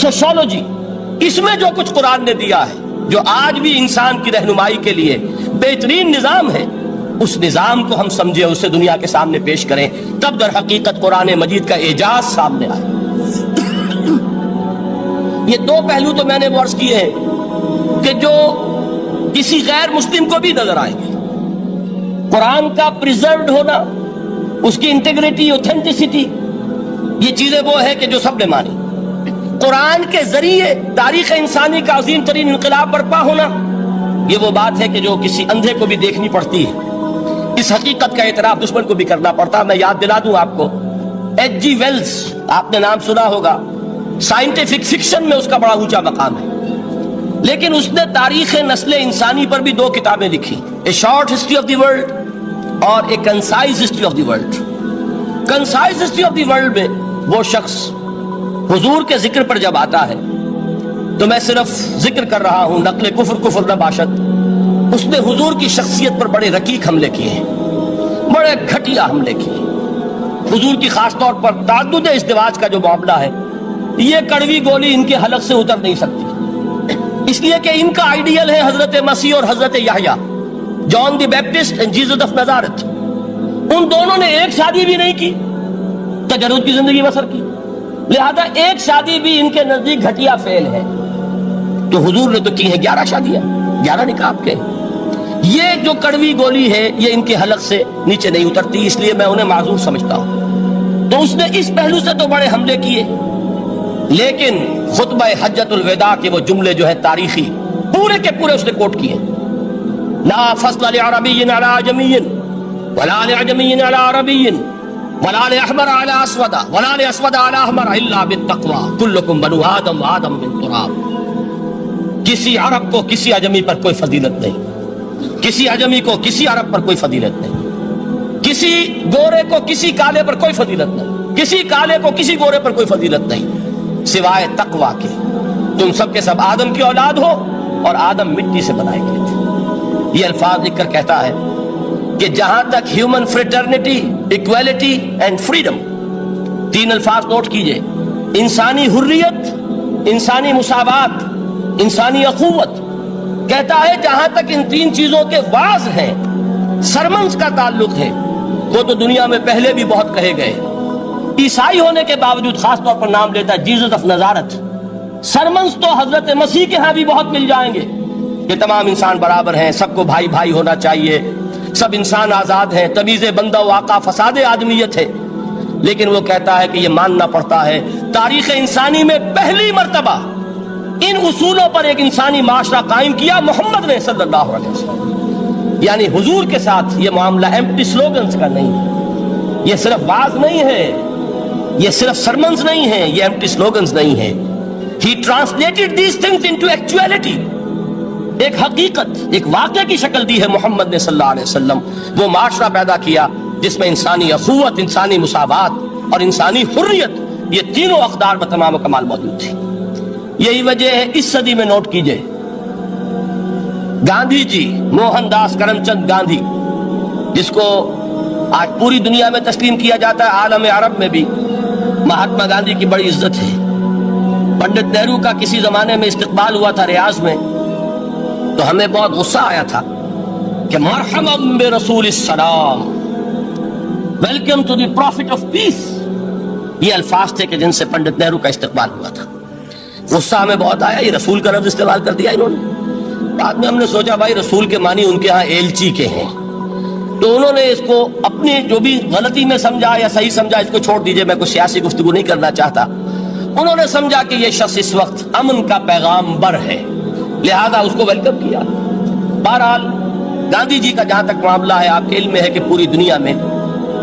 sociology. اس میں جو کچھ قرآن نے دیا ہے، جو آج بھی انسان کی رہنمائی کے لیے بہترین نظام ہے، اس نظام کو ہم سمجھے، اسے دنیا کے سامنے پیش کریں، تب در حقیقت قرآن مجید کا اعجاز سامنے آئے۔ یہ دو پہلو تو میں نے عرض کیے ہیں کہ جو کسی غیر مسلم کو بھی نظر آئیں گے۔ قرآن کا پریزروڈ ہونا، اس کی انٹیگریٹی، اوتھینٹسٹی، یہ چیزیں وہ ہے کہ جو سب نے مانی۔ قرآن کے ذریعے تاریخ انسانی کا عظیم ترین انقلاب برپا ہونا، یہ وہ بات ہے کہ جو کسی اندھے کو بھی دیکھنی پڑتی ہے۔ اس حقیقت کا اعتراف دشمن کو بھی کرنا پڑتا۔ میں یاد دلا دوں آپ کو، ایچ جی ویلز، آپ نے نام سنا ہوگا، سائنٹیفک فکشن میں اس کا بڑا اونچا مقام ہے، لیکن اس نے تاریخ نسل انسانی پر بھی دو کتابیں لکھی، a short history of the world اور a concise history of the world. Concise history of the world میں وہ شخص حضور کے ذکر پر جب آتا ہے تو میں صرف ذکر کر رہا ہوں، نقل کفر نہ باشد، اس نے حضور کی شخصیت پر بڑے رقیق حملے کیے ہیں، بڑے گھٹیا حملے کیے ہیں۔ حضور کی خاص طور پر تعدد ازدواج کا جو معاملہ ہے، یہ کڑوی گولی ان کے حلق سے اتر نہیں سکتی، اس لیے کہ ان کا آئیڈیل ہے حضرت مسیح اور حضرت یحییٰ، جان دی بیپٹسٹ اینڈ جیسس آف نزارت۔ ان دونوں نے ایک شادی بھی نہیں کی، تجرد کی زندگی بسر کی، لہذا ایک شادی بھی ان کے نزدیک گھٹیا فعل ہے۔ تو حضور نے تو کی ہیں 11 شادیاں، 11 نکاح کے۔ یہ جو کڑوی گولی ہے یہ ان کے حلق سے نیچے نہیں اترتی، اس لیے میں انہیں معذور سمجھتا ہوں۔ تو اس نے اس پہلو سے تو بڑے حملے کیے، لیکن خطبہ حجۃ الوداع کے وہ جملے جو ہے تاریخی، پورے کے پورے اس نے کوٹ کیے، لا فضل لعربی علی عجمی ولا لعجمی علی عربی ولا لأحمر علی اسود ولا لأسود علی احمر الا بالتقوی کلکم بنو آدم آدم من تراب۔ کسی عرب کو کسی عجمی پر کوئی فضیلت نہیں، کسی عجمی کو کسی عرب پر کوئی فضیلت نہیں، کسی گورے کو کسی کالے پر کوئی فضیلت نہیں، کسی کالے کو کسی گورے پر کوئی فضیلت نہیں سوائے تقوی کے۔ تم سب کے سب آدم کی اولاد ہو اور آدم مٹی سے بنائے گئے تھے۔ یہ الفاظ لکھ کر کہتا ہے کہ جہاں تک human fraternity, equality and freedom, تین الفاظ نوٹ کیجئے، انسانی حریت، انسانی مساوات، انسانی اخوت، کہتا ہے جہاں تک ان تین چیزوں کے واز ہیں، سرمنز کا تعلق ہے، وہ تو دنیا میں پہلے بھی بہت کہے گئے۔ عیسائی ہونے کے باوجود خاص طور پر نام لیتا ہے جیسس آف نزارت۔ سرمنز تو حضرت مسیح کے ہاں بھی بہت مل جائیں گے کہ تمام انسان برابر ہیں، سب کو بھائی بھائی ہونا چاہیے، سب انسان آزاد ہیں، تمیز بندہ و آقا فساد آدمیت ہے۔ لیکن وہ کہتا ہے کہ یہ ماننا پڑتا ہے تاریخ انسانی میں پہلی مرتبہ ان اصولوں پر ایک انسانی معاشرہ قائم کیا محمد نے صلی اللہ علیہ وسلم۔ یعنی حضور کے ساتھ یہ معاملہ ایمپٹی سلوگنز کا نہیں، یہ صرف واز نہیں ہے، یہ صرف سرمنز نہیں ہے، یہ ایمپٹی سلوگنز نہیں ہے۔ He translated these things into actuality۔ ایک حقیقت، ایک واقعہ کی شکل دی ہے محمد نے صلی اللہ علیہ وسلم۔ وہ معاشرہ پیدا کیا جس میں انسانی اخوت، انسانی مساوات اور انسانی حریت، یہ تینوں اقدار بتمام و کمال موجود تھی۔ یہی وجہ ہے اس صدی میں نوٹ کیجئے، گاندھی جی، موہن داس کرم چند گاندھی، جس کو آج پوری دنیا میں تسلیم کیا جاتا ہے، عالم عرب میں بھی مہاتما گاندھی کی بڑی عزت ہے۔ پنڈت نہرو کا کسی زمانے میں استقبال ہوا تھا ریاض میں، تو ہمیں بہت غصہ آیا تھا کہ مرحبا برسول السلام، welcome to the prophet of peace, یہ الفاظ تھے کہ جن سے پنڈت نہرو کا استقبال ہوا تھا۔ غصہ ہمیں بہت آیا، یہ رسول کا لفظ استعمال کر دیا انہوں نے۔ بعد میں ہم نے سوچا بھائی رسول کے معنی ان کے ہاں ایلچی کے ہیں، تو انہوں نے اس کو اپنی جو بھی غلطی میں سمجھا یا صحیح سمجھا، اس کو چھوڑ دیجئے، میں کوئی سیاسی گفتگو نہیں کرنا چاہتا۔ انہوں نے سمجھا کہ یہ شخص اس وقت امن کا پیغام بر ہے، لہذا اس کو ویلکم کیا۔ بہرحال گاندھی جی کا جہاں تک معاملہ ہے، آپ کے علم میں ہے کہ پوری دنیا میں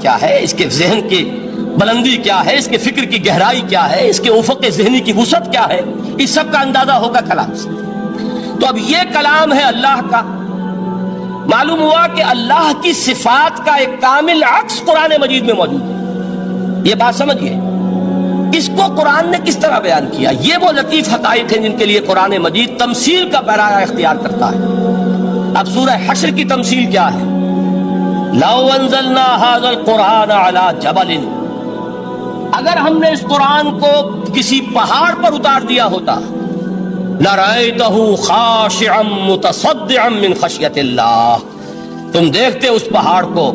کیا ہے، اس کے ذہن کی بلندی کیا ہے، اس کے فکر کی گہرائی کیا ہے، اس کے افق ذہنی کی وسعت کیا ہے، اس سب کا اندازہ ہوگا کلام سے۔ تو اب یہ کلام ہے اللہ کا، معلوم ہوا کہ اللہ کی صفات کا ایک کامل عکس قرآن مجید میں موجود ہے۔ یہ بات سمجھیے، اس کو قرآن نے کس طرح بیان کیا؟ یہ وہ لطیف حقائق ہیں جن کے لیے قرآن مجید تمثیل کا پیرایا اختیار کرتا ہے۔ اب سورہ حشر کی تمثیل کیا ہے؟ لو انزلنا هذا القرآن على جبل، اگر ہم نے اس قرآن کو کسی پہاڑ پر اتار دیا ہوتا، لرأيته خاشعا متصدعا من خشیت اللہ، تم دیکھتے اس پہاڑ کو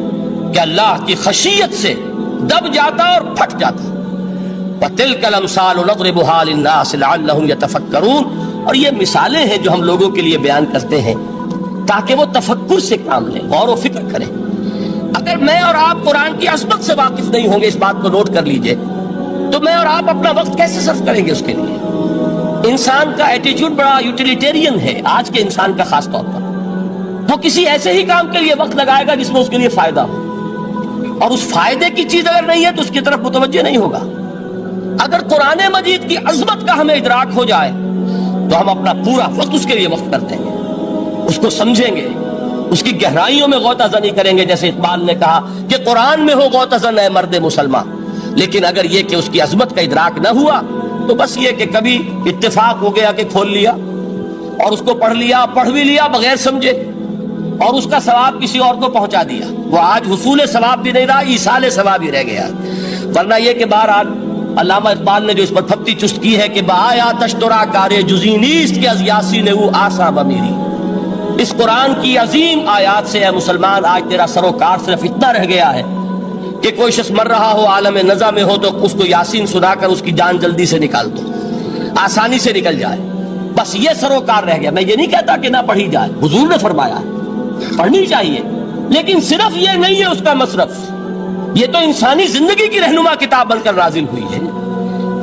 کہ اللہ کی خشیت سے دب جاتا اور پھٹ جاتا۔ وَتِلْكَ الْأَمْثَالُ نَضْرِبُهَا لِلنَّاسِ لَعَلَّهُمْ يَتَفَكَّرُونَ، اور یہ مثالیں ہیں جو ہم لوگوں کے لیے بیان کرتے ہیں تاکہ وہ تفکر سے کام لیں، غور و فکر کریں۔ اگر میں اور آپ قرآن کی عظمت سے واقف نہیں ہوں گے، اس بات کو نوٹ کر لیجئے، تو میں اور آپ اپنا وقت کیسے صرف کریں گے اس کے لیے؟ انسان کا ایٹیچیوڈ بڑا یوٹیلیٹیرین ہے، آج کے انسان کا خاص طور پر۔ وہ کسی ایسے ہی کام کے لیے وقت لگائے گا جس میں اس کے لیے فائدہ ہو، اور اس فائدے کی چیز اگر نہیں ہے تو اس کی طرف متوجہ نہیں ہوگا۔ اگر قرآن مجید کی عظمت کا ہمیں ادراک ہو جائے تو ہم اپنا پورا وقت اس کے لیے وقف کر دیں گے، اس کو سمجھیں گے، اس کی گہرائیوں میں غوطہ زنی کریں گے، جیسے اقبال نے کہا کہ قرآن میں ہو غوطہ زن اے مرد مسلمان۔ لیکن اگر یہ کہ اس کی عظمت کا ادراک نہ ہوا تو بس یہ کہ کبھی اتفاق ہو گیا کہ کھول لیا اور اس کو پڑھ لیا، پڑھ بھی لیا بغیر سمجھے، اور اس کا ثواب کسی اور کو پہنچا دیا، وہ آج حصول ثواب بھی نہیں رہا، ایصال ثواب ہی رہ گیا۔ ورنہ یہ کہ بہرحال علامہ اقبال نے جو اس پر پھپتی چست کی ہے کہ بآیا تشترا کارے جزی نیست کہ از یاسین او آسا بمیری، اس قرآن کی عظیم آیات سے اے مسلمان آج تیرا سروکار صرف اتنا رہ گیا ہے کہ کوئی شخص مر رہا ہو، عالم نزع میں ہو، تو اس کو یاسین سنا کر اس کی جان جلدی سے نکال دو، آسانی سے نکل جائے، بس یہ سروکار رہ گیا۔ میں یہ نہیں کہتا کہ نہ پڑھی جائے، حضور نے فرمایا پڑھنی چاہیے، لیکن صرف یہ نہیں ہے اس کا مصرف، یہ تو انسانی زندگی کی رہنما کتاب بن کر نازل ہوئی ہے،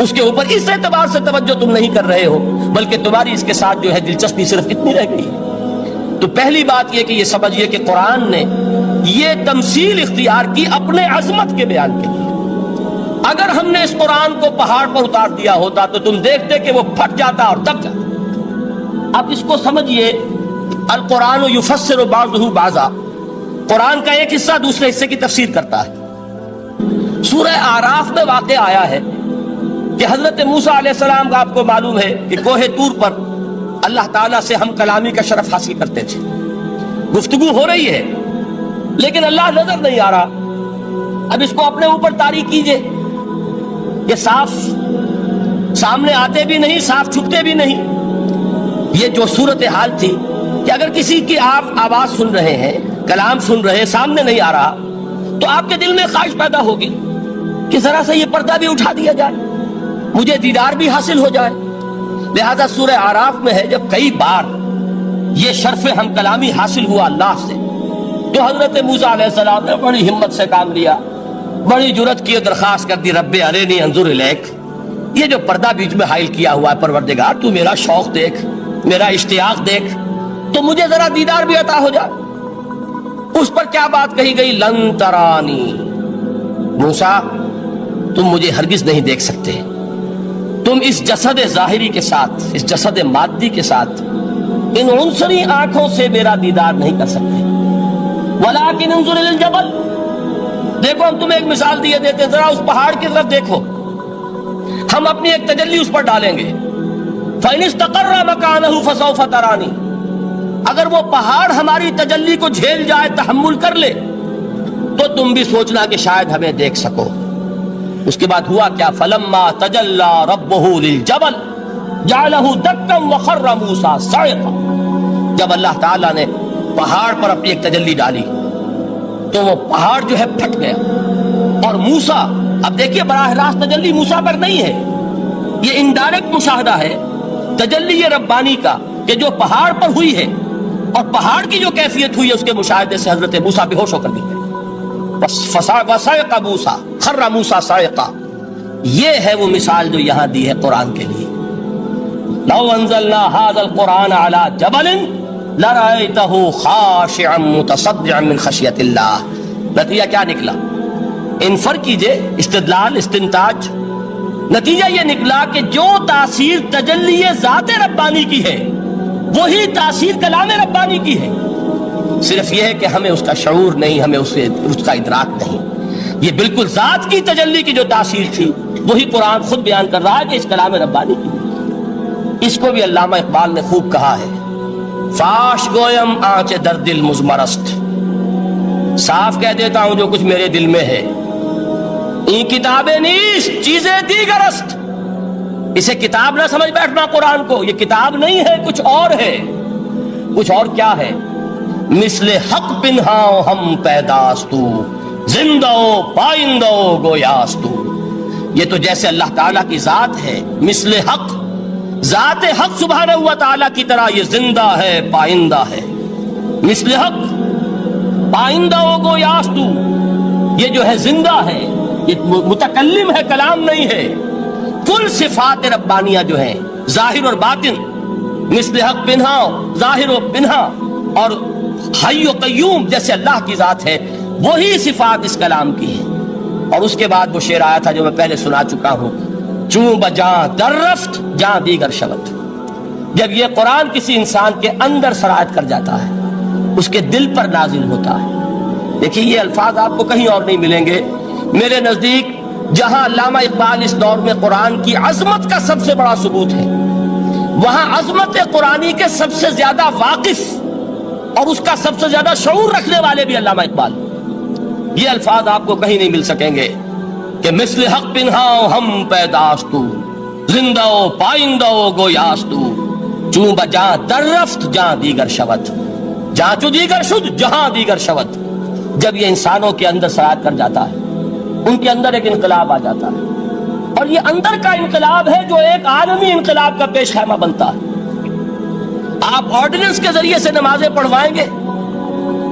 اس کے اوپر اس اعتبار سے توجہ تم نہیں کر رہے ہو، بلکہ تمہاری اس کے ساتھ جو ہے دلچسپی صرف اتنی رہ گئی ہے۔ تو پہلی بات یہ کہ یہ سمجھیے کہ قرآن نے یہ تمثیل اختیار کی اپنے عظمت کے بیان کے لیے۔ اگر ہم نے اس قرآن کو پہاڑ پر اتار دیا ہوتا تو تم دیکھتے کہ وہ پھٹ جاتا اور دب جاتا۔ اب اس کو سمجھیے، القرآن یفسر بعضہ بعضا، قرآن کا ایک حصہ دوسرے حصے کی تفسیر کرتا ہے۔ سورہ اعراف میں واقع آیا ہے کہ حضرت موسیٰ علیہ السلام کا آپ کو معلوم ہے کہ کوہ طور پر اللہ تعالیٰ سے ہم کلامی کا شرف حاصل کرتے تھے، گفتگو ہو رہی ہے لیکن اللہ نظر نہیں آ رہا۔ اب اس کو اپنے اوپر طاری کیجئے، یہ صاف سامنے آتے بھی نہیں، صاف چھپتے بھی نہیں۔ یہ جو صورتحال تھی کہ اگر کسی کی آپ آواز سن رہے ہیں، کلام سن رہے ہیں، سامنے نہیں آ رہا، تو آپ کے دل میں خواہش پیدا ہوگی کہ ذرا سا یہ پردہ بھی اٹھا دیا جائے، مجھے دیدار بھی حاصل ہو جائے۔ لہذا سورہ اعراف میں ہے جب کئی بار یہ شرف ہم کلامی حاصل ہوا اللہ سے، تو حضرت موسیٰ علیہ السلام نے بڑی ہمت سے کام لیا، بڑی جرت کی درخواست کر دی، رب ارنی انظر الیک، یہ جو پردہ بیچ میں حائل کیا ہوا ہے پروردگار، تو میرا شوق دیکھ، میرا اشتیاق دیکھ، تو مجھے ذرا دیدار بھی عطا ہو جائے۔ اس پر کیا بات کہی گئی؟ لن ترانی، موسیٰ تم مجھے ہرگز نہیں دیکھ سکتے، تم اس جسد ظاہری کے ساتھ، اس جسد مادی کے ساتھ، ان عنصری آنکھوں سے میرا دیدار نہیں کر سکتے۔ ولیکن انظر الی الجبل، دیکھو ہم تمہیں ایک مثال دیے دیتے، ذرا اس پہاڑ کی طرف دیکھو، ہم اپنی ایک تجلی اس پر ڈالیں گے۔ فإن استقر مکانہ فسوف ترانی، اگر وہ پہاڑ ہماری تجلی کو جھیل جائے، تحمل کر لے، تو تم بھی سوچنا کہ شاید ہمیں دیکھ سکو۔ اس کے بعد ہوا کیا؟ فلما تجلی ربہ للجبل جعلہ دکا وخر موسیٰ صعقا، جب اللہ تعالیٰ نے پہاڑ پر اپنی ایک تجلی ڈالی تو وہ پہاڑ جو ہے پھٹ گیا، اور موسیٰ، اب دیکھیے براہ راست تجلی موسیٰ پر نہیں ہے، یہ انڈائریکٹ مشاہدہ ہے تجلی ربانی کا کہ جو پہاڑ پر ہوئی ہے، اور پہاڑ کی جو کیفیت ہوئی ہے اس کے مشاہدے سے حضرت موسیٰ بے ہوش ہو کر گر گئے۔ وَصَعِقَ مُوسَىٰ خَرَّ مُوسَىٰ صَعِقًا، یہ ہے وہ مثال جو یہاں دی ہے قرآن کے لیے۔ لَوْ أَنزَلْنَا هَذَا الْقُرْآنَ عَلَىٰ جَبَلٍ لَرَأَيْتَهُ خَاشِعًا مُتَصَدِّعًا مِنْ خَشْيَةِ اللَّهِ، نتیجہ کیا نکلا؟ انفر کیجئے، استدلال، استنتاج، نتیجہ یہ نکلا کہ جو تاثیر تجلی ذات ربانی کی ہے وہی تاثیر کلام ربانی کی ہے، صرف یہ ہے کہ ہمیں اس کا شعور نہیں، ہمیں اس کا ادراک نہیں۔ یہ بالکل ذات کی تجلی کی جو تاثیر تھی وہی قرآن خود بیان کر رہا ہے کہ اس کلام ربانی کی۔ اس کو بھی علامہ اقبال نے خوب کہا ہے، فاش گویم آنچ در دل مزمرست، صاف کہہ دیتا ہوں جو کچھ میرے دل میں ہے، این کتابیں نیست چیزیں دیگرست، اسے کتاب نہ سمجھ بیٹھنا قرآن کو، یہ کتاب نہیں ہے، کچھ اور ہے۔ کچھ اور کیا ہے؟ مثل حق پنہاؤ ہم پیداستو، زندہ پائندہ گویاستو، یہ تو جیسے اللہ تعالیٰ کی ذات ہے، مثل حق، ذات حق سبحانہ و تعالیٰ کی طرح یہ زندہ ہے، پائندہ ہے، مثل حق پائندہ گویاستو، یہ جو ہے زندہ ہے، یہ متکلم ہے، کلام نہیں ہے۔ کل صفات ربانیہ جو ہیں ظاہر اور باطن، مثل حق پنہا، ظاہر و پنہا، اور حی و قیوم جیسے اللہ کی ذات ہے، وہی صفات اس کلام کی ہیں۔ اور اس کے بعد وہ شعر آیا تھا جو میں پہلے سنا چکا ہوں، چوں بجاں در رفت جاں دیگر شبت، جب یہ قرآن کسی انسان کے اندر سرایت کر جاتا ہے، اس کے دل پر نازل ہوتا ہے۔ دیکھیے یہ الفاظ آپ کو کہیں اور نہیں ملیں گے۔ میرے نزدیک جہاں علامہ اقبال اس دور میں قرآن کی عظمت کا سب سے بڑا ثبوت ہے، وہاں عظمت قرآنی کے سب سے زیادہ واقف اور اس کا سب سے زیادہ شعور رکھنے والے بھی علامہ اقبال۔ یہ الفاظ آپ کو کہیں نہیں مل سکیں گے کہ مثل حق پنہاؤ ہم پیداستو، زندہ پائندہ گویاستو، چوں بجاں در رفت جہاں دیگر شود، جہاں چو دیگر شد جہاں دیگر شود۔ جب یہ انسانوں کے اندر سرایت کر جاتا ہے، ان کے اندر ایک انقلاب آ جاتا ہے، اور یہ اندر کا انقلاب ہے جو ایک عالمی انقلاب کا پیش خیمہ بنتا ہے۔ آپ آرڈیننس کے ذریعے سے نمازیں پڑھوائیں گے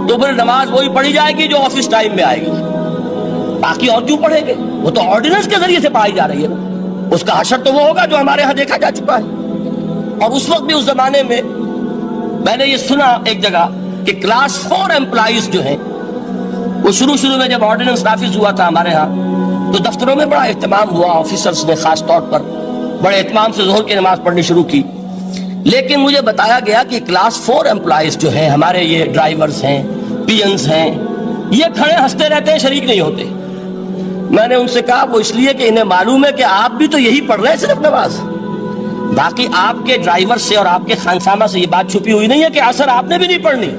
تو پھر نماز وہی پڑھی جائے گی جو آفس ٹائم میں آئے گی، باقی اور کیوں پڑھیں گے؟ وہ تو آرڈیننس کے ذریعے سے پڑھائی جا رہی ہے نا۔ اس کا حشر تو وہ ہوگا جو ہمارے ہاں دیکھا جا چکا ہے۔ اور اس وقت بھی، اس زمانے میں میں نے یہ سنا ایک جگہ کہ کلاس 4 امپلائیز جو ہیں، وہ شروع میں جب آرڈیننس نافذ ہوا تھا ہمارے ہاں تو دفتروں میں بڑا اہتمام ہوا، آفیسرز نے خاص طور پر بڑے اہتمام سے ظہر کی نماز پڑھنی شروع کی۔ لیکن مجھے بتایا گیا کہ کلاس 4 امپلائیز جو ہیں ہمارے، یہ ڈرائیورز ہیں، پی اینز ہیں، یہ کھڑے ہنستے رہتے ہیں، شریک نہیں ہوتے۔ میں نے ان سے کہا وہ اس لیے کہ انہیں معلوم ہے کہ آپ بھی تو یہی پڑھ رہے ہیں صرف نماز، باقی آپ کے ڈرائیور سے اور آپ کے خانسامہ سے یہ بات چھپی ہوئی نہیں ہے کہ عصر آپ نے بھی نہیں پڑھنی،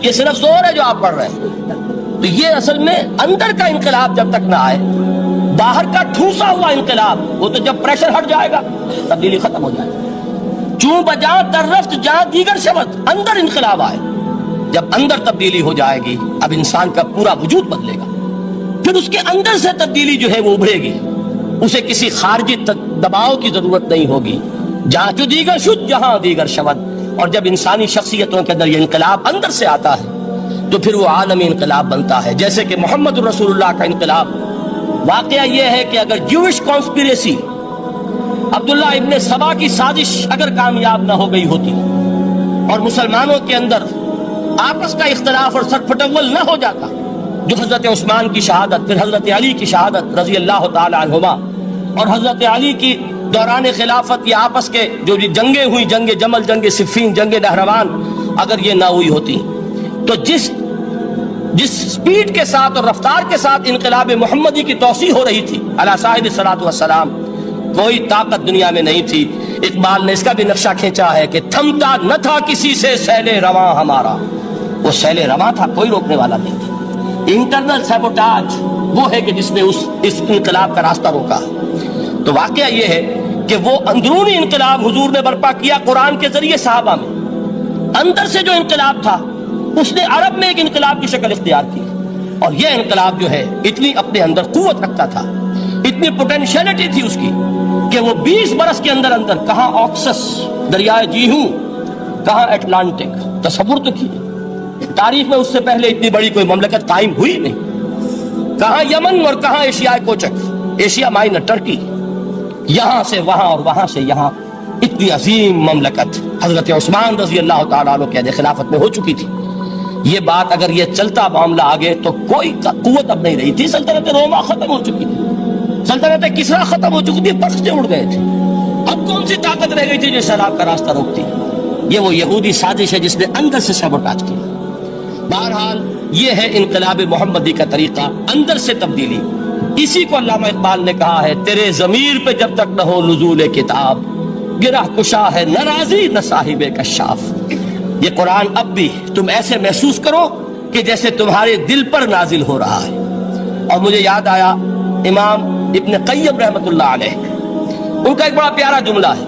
یہ صرف زور ہے جو آپ پڑھ رہے ہیں۔ تو یہ اصل میں اندر کا انقلاب جب تک نہ آئے، باہر کا ٹھوسا ہوا انقلاب، وہ تو جب پریشر ہٹ جائے گا تبدیلی ختم ہو جائے گا۔ چوں بجاں در رفت جہاں دیگر شبت، اندر انقلاب آئے، جب اندر تبدیلی ہو جائے گی اب انسان کا پورا وجود بدلے گا، پھر اس کے اندر سے تبدیلی جو ہے وہ ابھرے گی، اسے کسی خارجی دباؤ کی ضرورت نہیں ہوگی۔ جہاں جو دیگر شد جہاں دیگر شبت، اور جب انسانی شخصیتوں کے اندر یہ انقلاب اندر سے آتا ہے تو پھر وہ عالمی انقلاب بنتا ہے، جیسے کہ محمد رسول اللہ کا انقلاب۔ واقعہ یہ ہے کہ اگر جوش کانسپیریسی، عبداللہ ابن سبا کی سازش اگر کامیاب نہ ہو گئی ہوتی اور مسلمانوں کے اندر آپس کا اختلاف اور سرپھٹول نہ ہو جاتا، جو حضرت عثمان کی شہادت، پھر حضرت علی کی شہادت رضی اللہ تعالی عنہما، اور حضرت علی کی دوران خلافت یہ آپس کے جو جنگیں ہوئی، جنگ جمل، جنگ صفین، جنگ نہروان، اگر یہ نہ ہوئی ہوتی تو جس سپیڈ کے ساتھ اور رفتار کے ساتھ انقلاب محمدی کی توسیع ہو رہی تھی علی صاحب الصلاۃ والسلام، کوئی طاقت دنیا میں نہیں تھی۔ اقبال نے اس کا بھی نقشہ کھینچا ہے کہ تھمتا نہ تھا کسی سے سیل رواں ہمارا، وہ سیل رواں تھا، کوئی روکنے والا نہیں تھا۔ انٹرنل سیبوٹاج وہ ہے کہ جس نے اس انقلاب کا راستہ روکا۔ تو واقعہ یہ ہے کہ وہ اندرونی انقلاب حضور نے برپا کیا قرآن کے ذریعے صحابہ میں، اندر سے جو انقلاب تھا اس نے عرب میں ایک انقلاب کی شکل اختیار کی، اور یہ انقلاب جو ہے اتنی اپنے اندر قوت رکھتا تھا، اتنی پوٹینشیلٹی تھی اس کی کہ وہ 20 برس کے اندر کہاں آکسس دریائے جیہوں، کہاں اٹلانٹک، تصور تو کیجیے، تاریخ میں اس سے پہلے اتنی بڑی کوئی مملکت قائم ہوئی نہیں، کہاں یمن اور کہاں ایشیائے کوچک، ایشیا مائنر، ٹرکی، یہاں سے وہاں اور وہاں سے یہاں، اتنی عظیم مملکت حضرت عثمان رضی اللہ تعالیٰ عنہ کے خلافت میں ہو چکی تھی۔ یہ بات اگر یہ چلتا معاملہ آگے تو کوئی قوت اب نہیں رہی تھی. سلطنت روما ختم ہو چکی تھی, سلطنت کسرا ختم ہو چکی تھی, پرچے اڑ گئے تھے. اب کون سی طاقت رہ گئی تھی جو شراب کا راستہ روکتی؟ یہ وہ یہودی سازش ہے جس نے اندر سے سبوٹاج کیا. بہرحال یہ ہے انقلاب محمدی کا طریقہ, اندر سے تبدیلی. اسی کو علامہ اقبال نے کہا ہے, تیرے ضمیر پہ جب تک نہ ہو نزول کتاب, گرہ کشا ہے نہ راضی نہ صاحب کشاف. یہ قرآن اب بھی تم ایسے محسوس کرو کہ جیسے تمہارے دل پر نازل ہو رہا ہے. اور مجھے یاد آیا امام ابن قیم رحمۃ اللہ علیہ, ان کا ایک بڑا پیارا جملہ ہے.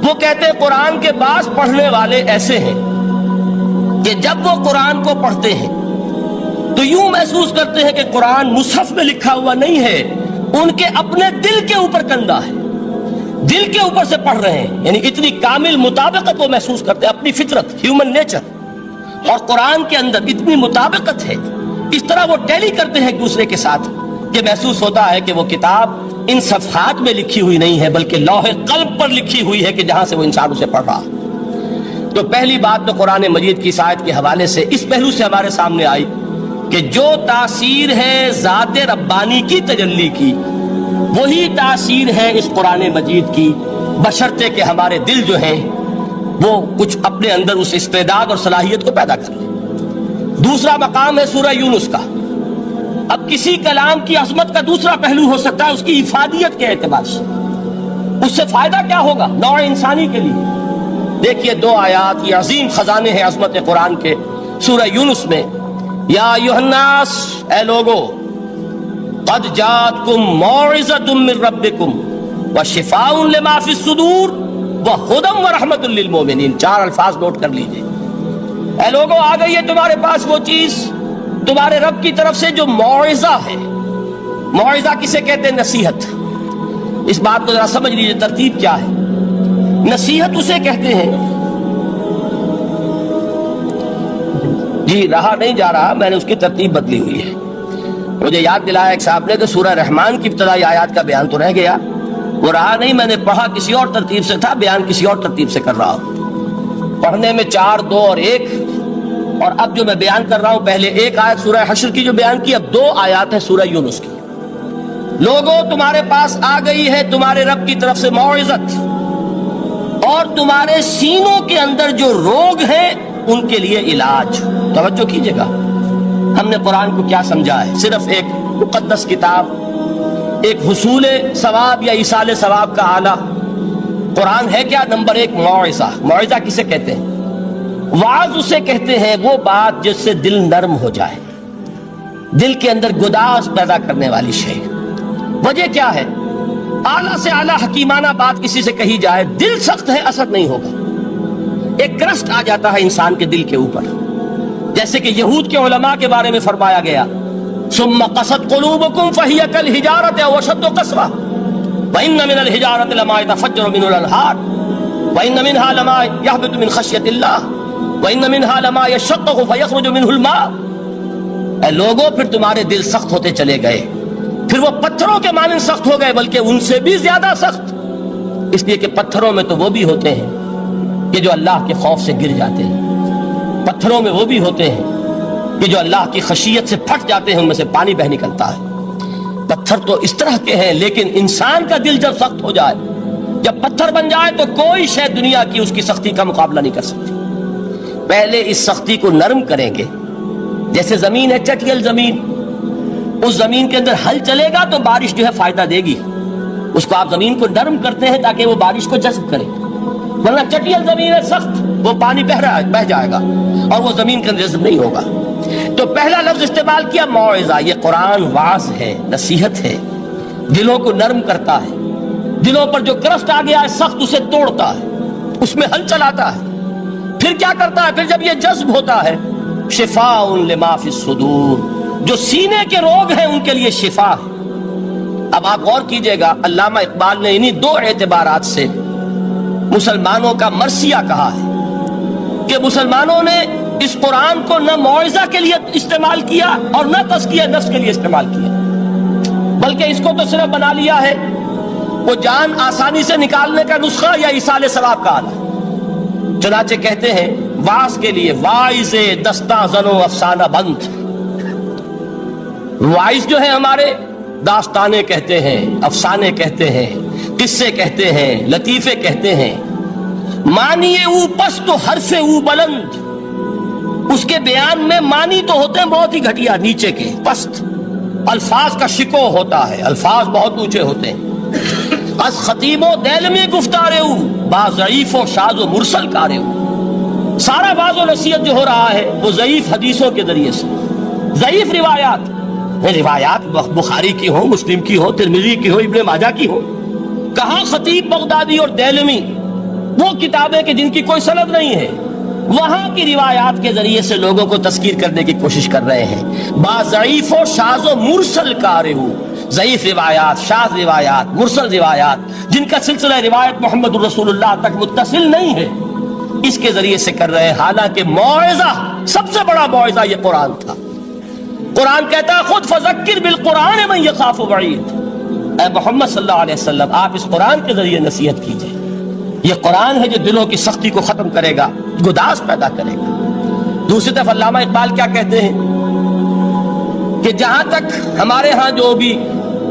وہ کہتے ہیں قرآن کے بعض پڑھنے والے ایسے ہیں کہ جب وہ قرآن کو پڑھتے ہیں تو یوں محسوس کرتے ہیں کہ قرآن مصحف میں لکھا ہوا نہیں ہے, ان کے اپنے دل کے اوپر کندہ ہے, دل کے اوپر سے پڑھ رہے ہیں. یعنی اتنی کامل مطابقت وہ محسوس کرتے ہیں, اپنی فطرت, ہیومن نیچر اور قرآن کے اندر اتنی مطابقت ہے. اس طرح وہ ٹیلی کرتے ہیں ایک دوسرے کے ساتھ کہ محسوس ہوتا ہے کہ وہ کتاب ان صفحات میں لکھی ہوئی نہیں ہے بلکہ لوح قلب پر لکھی ہوئی ہے کہ جہاں سے وہ انسان اسے پڑھ رہا. تو پہلی بات تو قرآن مجید کی اس آیت کے حوالے سے اس پہلو سے ہمارے سامنے آئی کہ جو تاثیر ہے ذات ربانی کی تجلی کی, وہی تاثیر ہے اس قرآن مجید کی, بشرطے کہ ہمارے دل جو ہیں وہ کچھ اپنے اندر اس استعداد اور صلاحیت کو پیدا کر لیں. دوسرا مقام ہے سورہ یونس کا. اب کسی کلام کی عظمت کا دوسرا پہلو ہو سکتا ہے اس کی افادیت کے اعتبار سے, اس سے فائدہ کیا ہوگا نوع انسانی کے لیے. دیکھیے دو آیات, یہ عظیم خزانے ہیں عظمت قرآن کے. سورہ یونس میں یا ایھا الناس, اے لوگو, قد جاءتکم موعظۃ من ربکم وشفاء لما فی الصدور وہدی ورحمۃ للمؤمنین. 4 الفاظ نوٹ کر لیجئے. اے لوگو, آ گئی ہے تمہارے پاس وہ چیز تمہارے رب کی طرف سے جو موعظہ ہے. موعظہ کسے کہتے ہیں؟ نصیحت. اس بات کو ذرا سمجھ لیجئے ترتیب کیا ہے. نصیحت اسے کہتے ہیں, جی رہا نہیں جا رہا, میں نے اس کی ترتیب بدلی ہوئی ہے. مجھے یاد دلایا ایک صاحب نے کہ سورہ رحمان کی ابتدائی آیات کا بیان تو رہ گیا, وہ رہا نہیں, میں نے پڑھا کسی اور ترتیب سے تھا, بیان کسی اور ترتیب سے کر رہا ہوں. پڑھنے میں 4, 2 اور 1, اور اب جو میں بیان کر رہا ہوں پہلے ایک آیت سورہ حشر کی جو بیان کی, اب 2 آیات ہیں سورہ یونس کی. لوگوں, تمہارے پاس آ گئی ہے تمہارے رب کی طرف سے موعظت, اور تمہارے سینوں کے اندر جو روگ ہیں ان کے لیے علاج. توجہ کیجئے گا, ہم نے قرآن کو کیا سمجھا ہے؟ صرف ایک مقدس کتاب, ایک حصول ثواب یا ایصال ثواب کا آلہ. قرآن ہے کیا؟ نمبر 1 موعظہ. موعظہ کسے کہتے ہیں؟ وعظ اسے کہتے ہیں وہ بات جس سے دل نرم ہو جائے, دل کے اندر گداز پیدا کرنے والی شے. وجہ کیا ہے؟ اعلیٰ سے اعلیٰ حکیمانہ بات کسی سے کہی جائے, دل سخت ہے, اثر نہیں ہوگا. ایک کرسٹ آ جاتا ہے انسان کے دل کے اوپر, جیسے کہ یہود کے علماء کے بارے میں فرمایا گیا, ثم قست قلوبکم فہی کالحجارۃ او اشد قسوۃ وان من الحجارۃ لما يتفجر منه الانہار وان منها لما يهبط من خشیۃ اللہ وان منها لما يشقق فيخرج منه الماء. اے لوگوں, پھر تمہارے دل سخت ہوتے چلے گئے, پھر وہ پتھروں کے مانند سخت ہو گئے, بلکہ ان سے بھی زیادہ سخت, اس لیے کہ پتھروں میں تو وہ بھی ہوتے ہیں کہ جو اللہ کے خوف سے گر جاتے ہیں, پتھروں میں وہ بھی ہوتے ہیں کہ جو اللہ کی خشیت سے پھٹ جاتے ہیں, ان میں سے پانی بہ نکلتا ہے. پتھر تو اس طرح کے ہیں, لیکن انسان کا دل جب سخت ہو جائے, جب پتھر بن جائے, تو کوئی شے دنیا کی اس کی سختی کا مقابلہ نہیں کر سکتی. پہلے اس سختی کو نرم کریں گے, جیسے زمین ہے چٹیل زمین, اس زمین کے اندر ہل چلے گا تو بارش جو ہے فائدہ دے گی. اس کو آپ زمین کو نرم کرتے ہیں تاکہ وہ بارش کو جذب کرے, ورنہ چٹیل زمین ہے سخت, وہ پانی بہ جائے گا اور وہ زمین کے اندر جذب نہیں ہوگا. تو پہلا لفظ استعمال کیا موعظہ. یہ قرآن واعظ ہے, نصیحت ہے, دلوں کو نرم کرتا ہے, دلوں پر جو کرسٹ آ گیا ہے سخت اسے توڑتا ہے, اس میں ہل چلاتا ہے. پھر کیا کرتا ہے؟ پھر جب یہ جذب ہوتا ہے, شفاء لما فی الصدور, جو سینے کے روگ ہیں ان کے لیے شفا ہے. اب آپ غور کیجئے گا, علامہ اقبال نے انہی 2 اعتبارات سے مسلمانوں کا مرثیہ کہا ہے کہ مسلمانوں نے اس قرآن کو نہ موعظہ کے لیے استعمال کیا اور نہ تزکیہ نفس کے لیے استعمال کیا, بلکہ اس کو تو صرف بنا لیا ہے وہ جان آسانی سے نکالنے کا نسخہ یا ایصال ثواب کا آلہ. چنانچہ کہتے ہیں واز کے لیے واعظ دستاں زنو افسانہ بند. واعظ جو ہے ہمارے داستانے کہتے ہیں، افسانے کہتے ہیں، قصے کہتے ہیں، لطیفے کہتے ہیں. معنی او پست و حرف او بلند، اس کے بیان میں معنی تو ہوتے ہیں بہت ہی گھٹیا، نیچے کے پست. الفاظ کا شکو ہوتا ہے، الفاظ بہت اونچے ہوتے ہیں. از خطیب و دیلمی گفتارے او با ضعیف و شاذ و مرسل کارے او. سارا باز و نصیحت جو ہو رہا ہے وہ ضعیف حدیثوں کے ذریعے سے، ضعیف روایات بخاری کی ہو، مسلم کی ہو، ترمذی کی ہو، ابن ماجہ کی ہو. کہاں خطیب بغدادی اور دیلمی، وہ کتابیں کہ جن کی کوئی سند نہیں ہے، وہاں کی روایات کے ذریعے سے لوگوں کو تذکیر کرنے کی کوشش کر رہے ہیں. با ضعیف و شاذ و مرسل کارے ہو، ضعیف روایات، شاذ روایات، مرسل روایات جن کا سلسلہ روایت محمد الرسول اللہ تک متصل نہیں ہے، اس کے ذریعے سے کر رہے ہیں. حالانکہ موعظہ، سب سے بڑا موعظہ یہ قرآن تھا. قرآن کہتا ہے خود فذکر بالقرآن من یخاف وعید. اے محمد صلی اللہ علیہ وسلم، آپ اس قرآن کے ذریعے نصیحت کیجئے. یہ قرآن ہے جو دلوں کی سختی کو ختم کرے گا، گداز پیدا کرے گا. دوسری طرف علامہ اقبال کیا کہتے ہیں کہ جہاں تک ہمارے ہاں جو بھی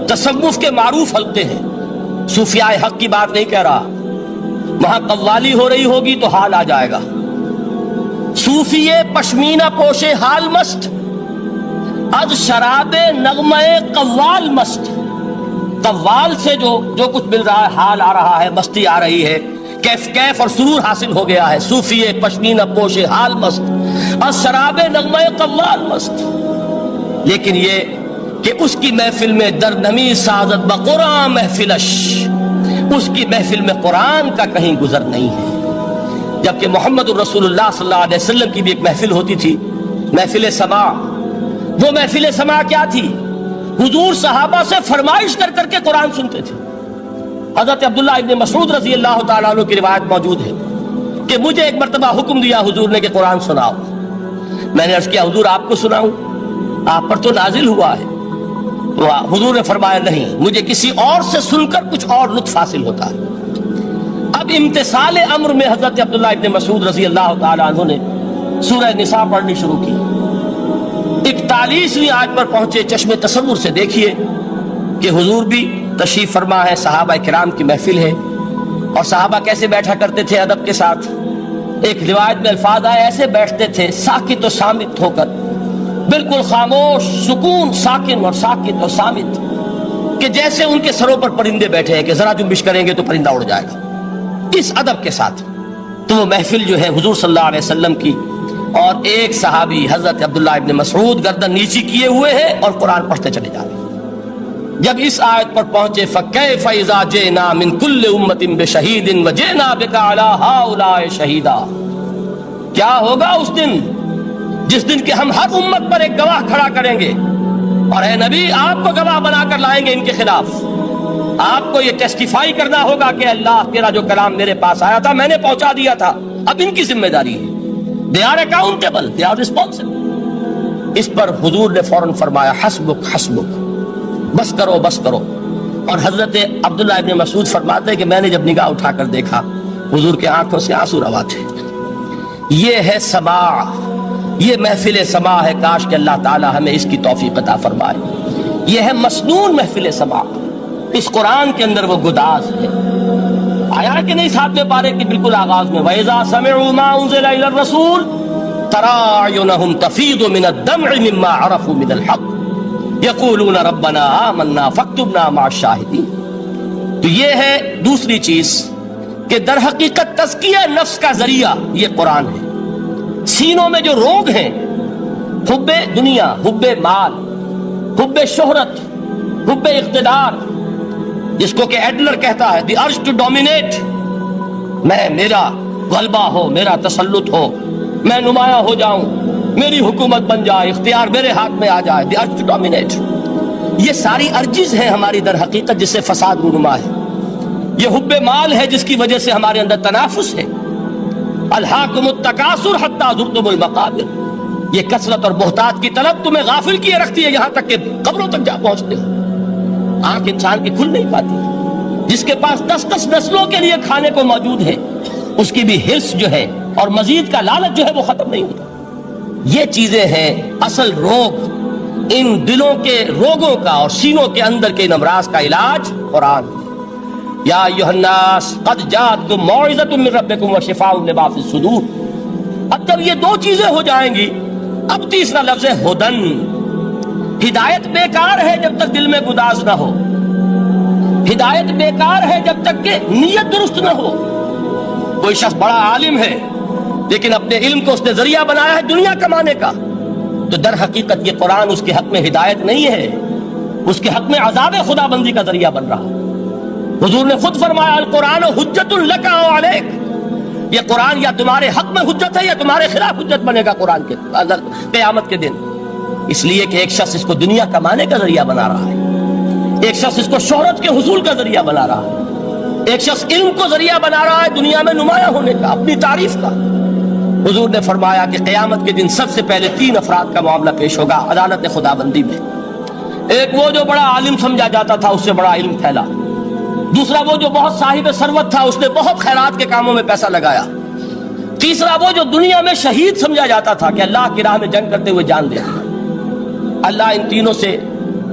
تصوف کے معروف حلقے ہیں، صوفیاء حق کی بات نہیں کہہ رہا، وہاں قوالی ہو رہی ہوگی تو حال آ جائے گا. صوفی پشمینہ پوشے حال مست، از شراب نغمہ قوال مست. قوال سے جو کچھ مل رہا ہے، حال آ رہا ہے، مستی آ رہی ہے، کیف اور سرور حاصل ہو گیا ہے. صوفی پشمینہ پوشے حال مست، از شراب نغمہ قوال مست. لیکن یہ کہ اس کی محفل میں درنمی سعادت بقرآن محفلش، اس کی محفل میں قرآن کا کہیں گزر نہیں ہے. جبکہ محمد الرسول اللہ صلی اللہ علیہ وسلم کی بھی ایک محفل ہوتی تھی، محفل سماع. وہ محفل سماع کیا تھی؟ حضور صحابہ سے فرمائش کر کر کے قرآن سنتے تھے. حضرت عبداللہ ابن مسعود رضی اللہ تعالیٰ عنہ کی روایت موجود ہے کہ مجھے ایک مرتبہ حکم دیا حضور نے کہ قرآن سناؤ. میں نے عرض کیا حضور آپ کو سناؤں؟ آپ پر تو نازل ہوا ہے. تو حضور نے فرمایا نہیں، مجھے کسی اور سے سن کر کچھ اور لطف حاصل ہوتا ہے. اب امتثال امر میں حضرت عبداللہ ابن مسعود رضی اللہ تعالیٰ عنہ نے سورہ نساء پڑھنی شروع کی. 41ویں آیت پر پہنچے. چشم تصور سے دیکھیے کہ حضور بھی تشریف فرما ہے، صحابہ کرام کی محفل ہے، اور صحابہ کیسے بیٹھا کرتے تھے ادب کے ساتھ. ایک روایت میں الفاظ آئے ایسے بیٹھتے تھے ساکت و صامت ہو کر، بالکل خاموش، سکون، ساکن اور ساکت اور صامت، کہ جیسے ان کے سروں پر پرندے بیٹھے ہیں کہ ذرا جنبش کریں گے تو پرندہ اڑ جائے گا، اس ادب کے ساتھ. تو وہ محفل جو ہے حضور صلی اللہ علیہ وسلم کی، اور ایک صحابی حضرت عبداللہ ابن مسعود گردن نیچی کیے ہوئے ہیں اور قرآن پڑھتے چلے جا رہے ہیں. جب اس آیت پر پہنچے فَكَيْفَ إِذَا جِئْنَا مِن كُلِّ أُمَّةٍ بِشَهِيدٍ وَجِئْنَا بِكَ عَلَىٰ هَٰؤُلَاءِ شَهِيدًا. کیا ہوگا اس دن جس دن کہ ہم ہر امت پر ایک گواہ کھڑا کریں گے، اور اے نبی آپ کو گواہ بنا کر لائیں گے ان کے خلاف. آپ کو یہ ٹیسٹیفائی کرنا ہوگا کہ اللہ تیرا جو کلام میرے پاس آیا تھا میں نے پہنچا دیا تھا، اب ان کی ذمہ داری ہے. They are accountable, they are responsible. اس پر حضور نے فوراً فرمایا حسبک حسبک، بس کرو بس کرو. اور حضرت عبداللہ ابن مسعود فرماتے ہیں کہ میں نے جب نگاہ اٹھا کر دیکھا حضور کے آنکھوں سے آنسو روا تھے. یہ ہے سماع، یہ محفل سماع ہے. کاش کہ اللہ تعالی ہمیں اس کی توفیق عطا فرمائے. یہ ہے مسنون محفل سماع. اس قرآن کے اندر وہ گداز ہے. آیا کہ نہیں 7ویں پارے کی بالکل آغاز میں وَإِذَا سَمِعُوا مَا أُنزِلَ إِلَى الرَّسُولِ تَرَىٰ أَعْيُنَهُمْ تَفِيضُ مِنَ الدَّمْعِ مِمَّا عَرَفُوا مِنَ الْحَقِّ يَقُولُونَ رَبَّنَا آمَنَّا فَاكْتُبْنَا مَعَ الشَّاهِدِينَ. تو یہ ہے دوسری چیز کہ در حقیقت تزکیہ نفس کا ذریعہ یہ قرآن ہے. سینوں میں جو روگ ہیں، حب دنیا، حب مال، حب شہرت، حب اقتدار، جس کو کہ ایڈلر کہتا ہے دی ارج ٹو ڈومینیٹ، میرا غلبہ ہو، میرا تسلط ہو، میں نمایاں ہو جاؤں، میری حکومت بن جائے، اختیار میرے ہاتھ میں آ جائے، دی ارج ٹو ڈومینیٹ. یہ ساری ارجز ہیں ہماری در حقیقت جس سے فساد رونما ہے. یہ حب مال ہے جس کی وجہ سے ہمارے اندر تنافس ہے. الہاکم التکاثر حتی زرتم المقابر. یہ کثرت اور بہتات کی طلب تمہیں غافل کیے رکھتی ہے یہاں تک کہ قبروں تک جا پہنچتے ہو. آنکھ انسان کی کھل نہیں پاتی. جس کے پاس 10 نسلوں کے لیے کھانے کو موجود ہے، اس کی بھی حرص جو ہے اور مزید کا لالچ جو ہے وہ ختم نہیں ہوتا. یہ چیزیں ہیں اصل روگ. ان دلوں کے روگوں کا اور سینوں کے اندر کے ان امراض کا علاج قرآن. یا ایھا الناس قد جاءتکم موعظۃ من ربکم وشفاء لما فی الصدور. اب جب یہ دو چیزیں ہو جائیں گی, اب تیسرا لفظ ہے ہدن. ہدایت بیکار ہے جب تک دل میں گداز نہ ہو. ہدایت بیکار ہے جب تک کہ نیت درست نہ ہو. کوئی شخص بڑا عالم ہے لیکن اپنے علم کو اس نے ذریعہ بنایا ہے دنیا کمانے کا, تو در حقیقت یہ قرآن اس کے حق میں ہدایت نہیں ہے, اس کے حق میں عذاب خدا بندی کا ذریعہ بن رہا. حضور نے خود فرمایا القرآن حجت لک او علیک. یہ قرآن یا تمہارے حق میں حجت ہے یا تمہارے خلاف حجت بنے گا قرآن کے قیامت کے دن. اس لیے کہ ایک شخص اس کو دنیا کمانے کا ذریعہ بنا رہا ہے, ایک شخص اس کو شہرت کے حصول کا ذریعہ بنا رہا ہے, ایک شخص علم کو ذریعہ بنا رہا ہے دنیا میں نمایاں ہونے کا, اپنی تعریف کا. حضور نے فرمایا کہ قیامت کے دن سب سے پہلے 3 افراد کا معاملہ پیش ہوگا عدالت خدا بندی میں. ایک وہ جو بڑا عالم سمجھا جاتا تھا, اس سے بڑا علم پھیلا. دوسرا وہ جو بہت صاحب ثروت تھا, اس نے بہت خیرات کے کاموں میں پیسہ لگایا. تیسرا وہ جو دنیا میں شہید سمجھا جاتا تھا کہ اللہ کی راہ میں جنگ کرتے ہوئے جان دے دیا. اللہ ان تینوں سے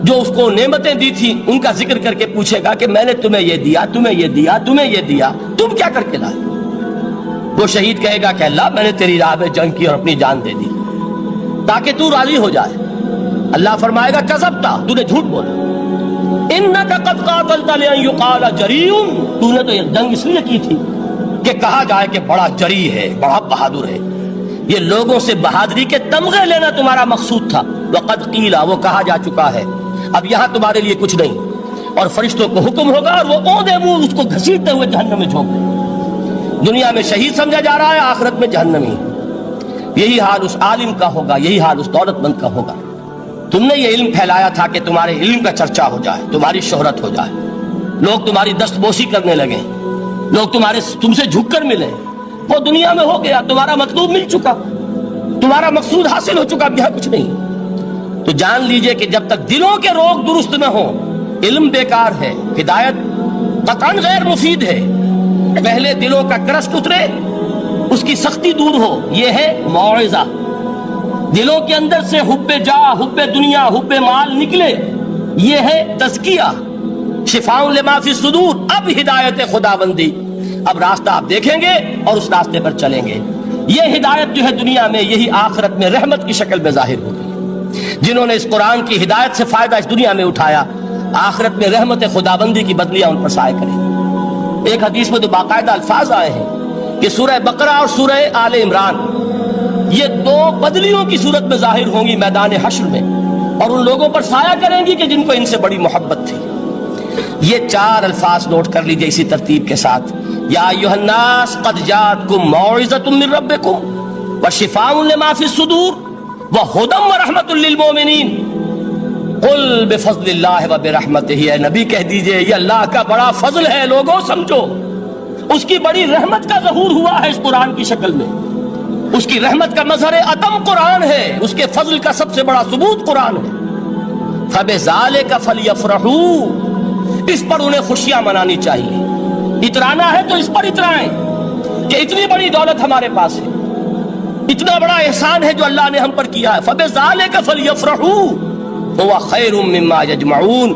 جو اس کو نعمتیں دی تھی ان کا ذکر کر کے پوچھے گا کہ میں نے تمہیں یہ دیا, تمہیں یہ دیا, تمہیں یہ دیا, تم کیا کر کے لائے؟ وہ شہید کہے گا کہ اللہ میں نے تیری راہ میں جنگ کی اور اپنی جان دے دی تاکہ تو راضی ہو جائے. اللہ فرمائے گا کذبتا, تو نے جھوٹ بولا. انک قد قاتلت لان یقال جریء, تو نے تو یہ جنگ اس لیے کی تھی کہ کہا جائے کہ بڑا جری ہے, بڑا بہادر ہے. یہ لوگوں سے بہادری کے تمغے لینا تمہارا مقصود تھا. وقد قیل, وہ کہا جا چکا ہے, اب یہاں تمہارے لیے کچھ نہیں. اور فرشتوں کو حکم ہوگا اور وہ اوندے منہ اس کو گھسیٹتے ہوئے جہنم میں جھونک دیں. دنیا میں شہید سمجھا جا رہا ہے, آخرت میں جہنمی. یہی حال اس عالم کا ہوگا, یہی حال اس دولت مند کا ہوگا. تم نے یہ علم پھیلایا تھا کہ تمہارے علم کا چرچا ہو جائے, تمہاری شہرت ہو جائے, لوگ تمہاری دستبوسی کرنے لگیں, لوگ تم سے جھک کر ملیں. وہ دنیا میں ہو گیا, تمہارا مطلوب مل چکا, تمہارا مقصود حاصل ہو چکا, اب یہاں کچھ نہیں. تو جان لیجئے کہ جب تک دلوں کے روگ درست نہ ہو, علم بیکار ہے, ہدایت قطعاً غیر مفید ہے. پہلے دلوں کا کرشٹ اترے, اس کی سختی دور ہو, یہ ہے موعظہ. دلوں کے اندر سے حب جاہ, حب دنیا, حب مال نکلے, یہ ہے تزکیہ. شفاء لما فی الصدور, اب ہدایت خدا بندی. اب راستہ آپ دیکھیں گے اور اس راستے پر چلیں گے. یہ ہدایت جو ہے دنیا میں, یہی آخرت میں رحمت کی شکل میں ظاہر ہوگی. جنہوں نے اس قرآن کی ہدایت سے فائدہ اس دنیا میں اٹھایا, آخرت میں رحمت خدا بندی کی بدلیاں ان پر سائے کریں. ایک حدیث میں تو باقاعدہ الفاظ آئے ہیں کہ سورہ بقرہ اور سورہ آل عمران یہ 2 بدلیوں کی صورت میں ظاہر ہوں گی میدان حشر میں, اور ان لوگوں پر سایہ کریں گی کہ جن کو ان سے بڑی محبت تھی. یہ 4 الفاظ نوٹ کر لیجئے اسی ترتیب کے ساتھ. یا ایھا الناس قد جاءتکم موعظۃ من ربکم وشفاء لما فی الصدور وہدی ورحمۃ للمؤمنین. قل بفضل اللہ وبرحمتہ, اے نبی کہہ دیجئے یہ اللہ کا بڑا فضل ہے, لوگوں سمجھو. اس کی بڑی رحمت کا ظہور ہوا ہے اس قرآن کی شکل میں. اس کی رحمت کا مظہر عدم قرآن ہے, اس کے فضل کا سب سے بڑا ثبوت قرآن ہے. فبذالک فلیفرحوا, اس پر انہیں خوشیاں منانی چاہیے. اترانا ہے تو اس پر اترائیں کہ اتنی بڑی دولت ہمارے پاس ہے, اتنا بڑا احسان ہے جو اللہ نے ہم پر کیا ہے. فبذالک فلیفرحوا هو خیر مما یجمعون,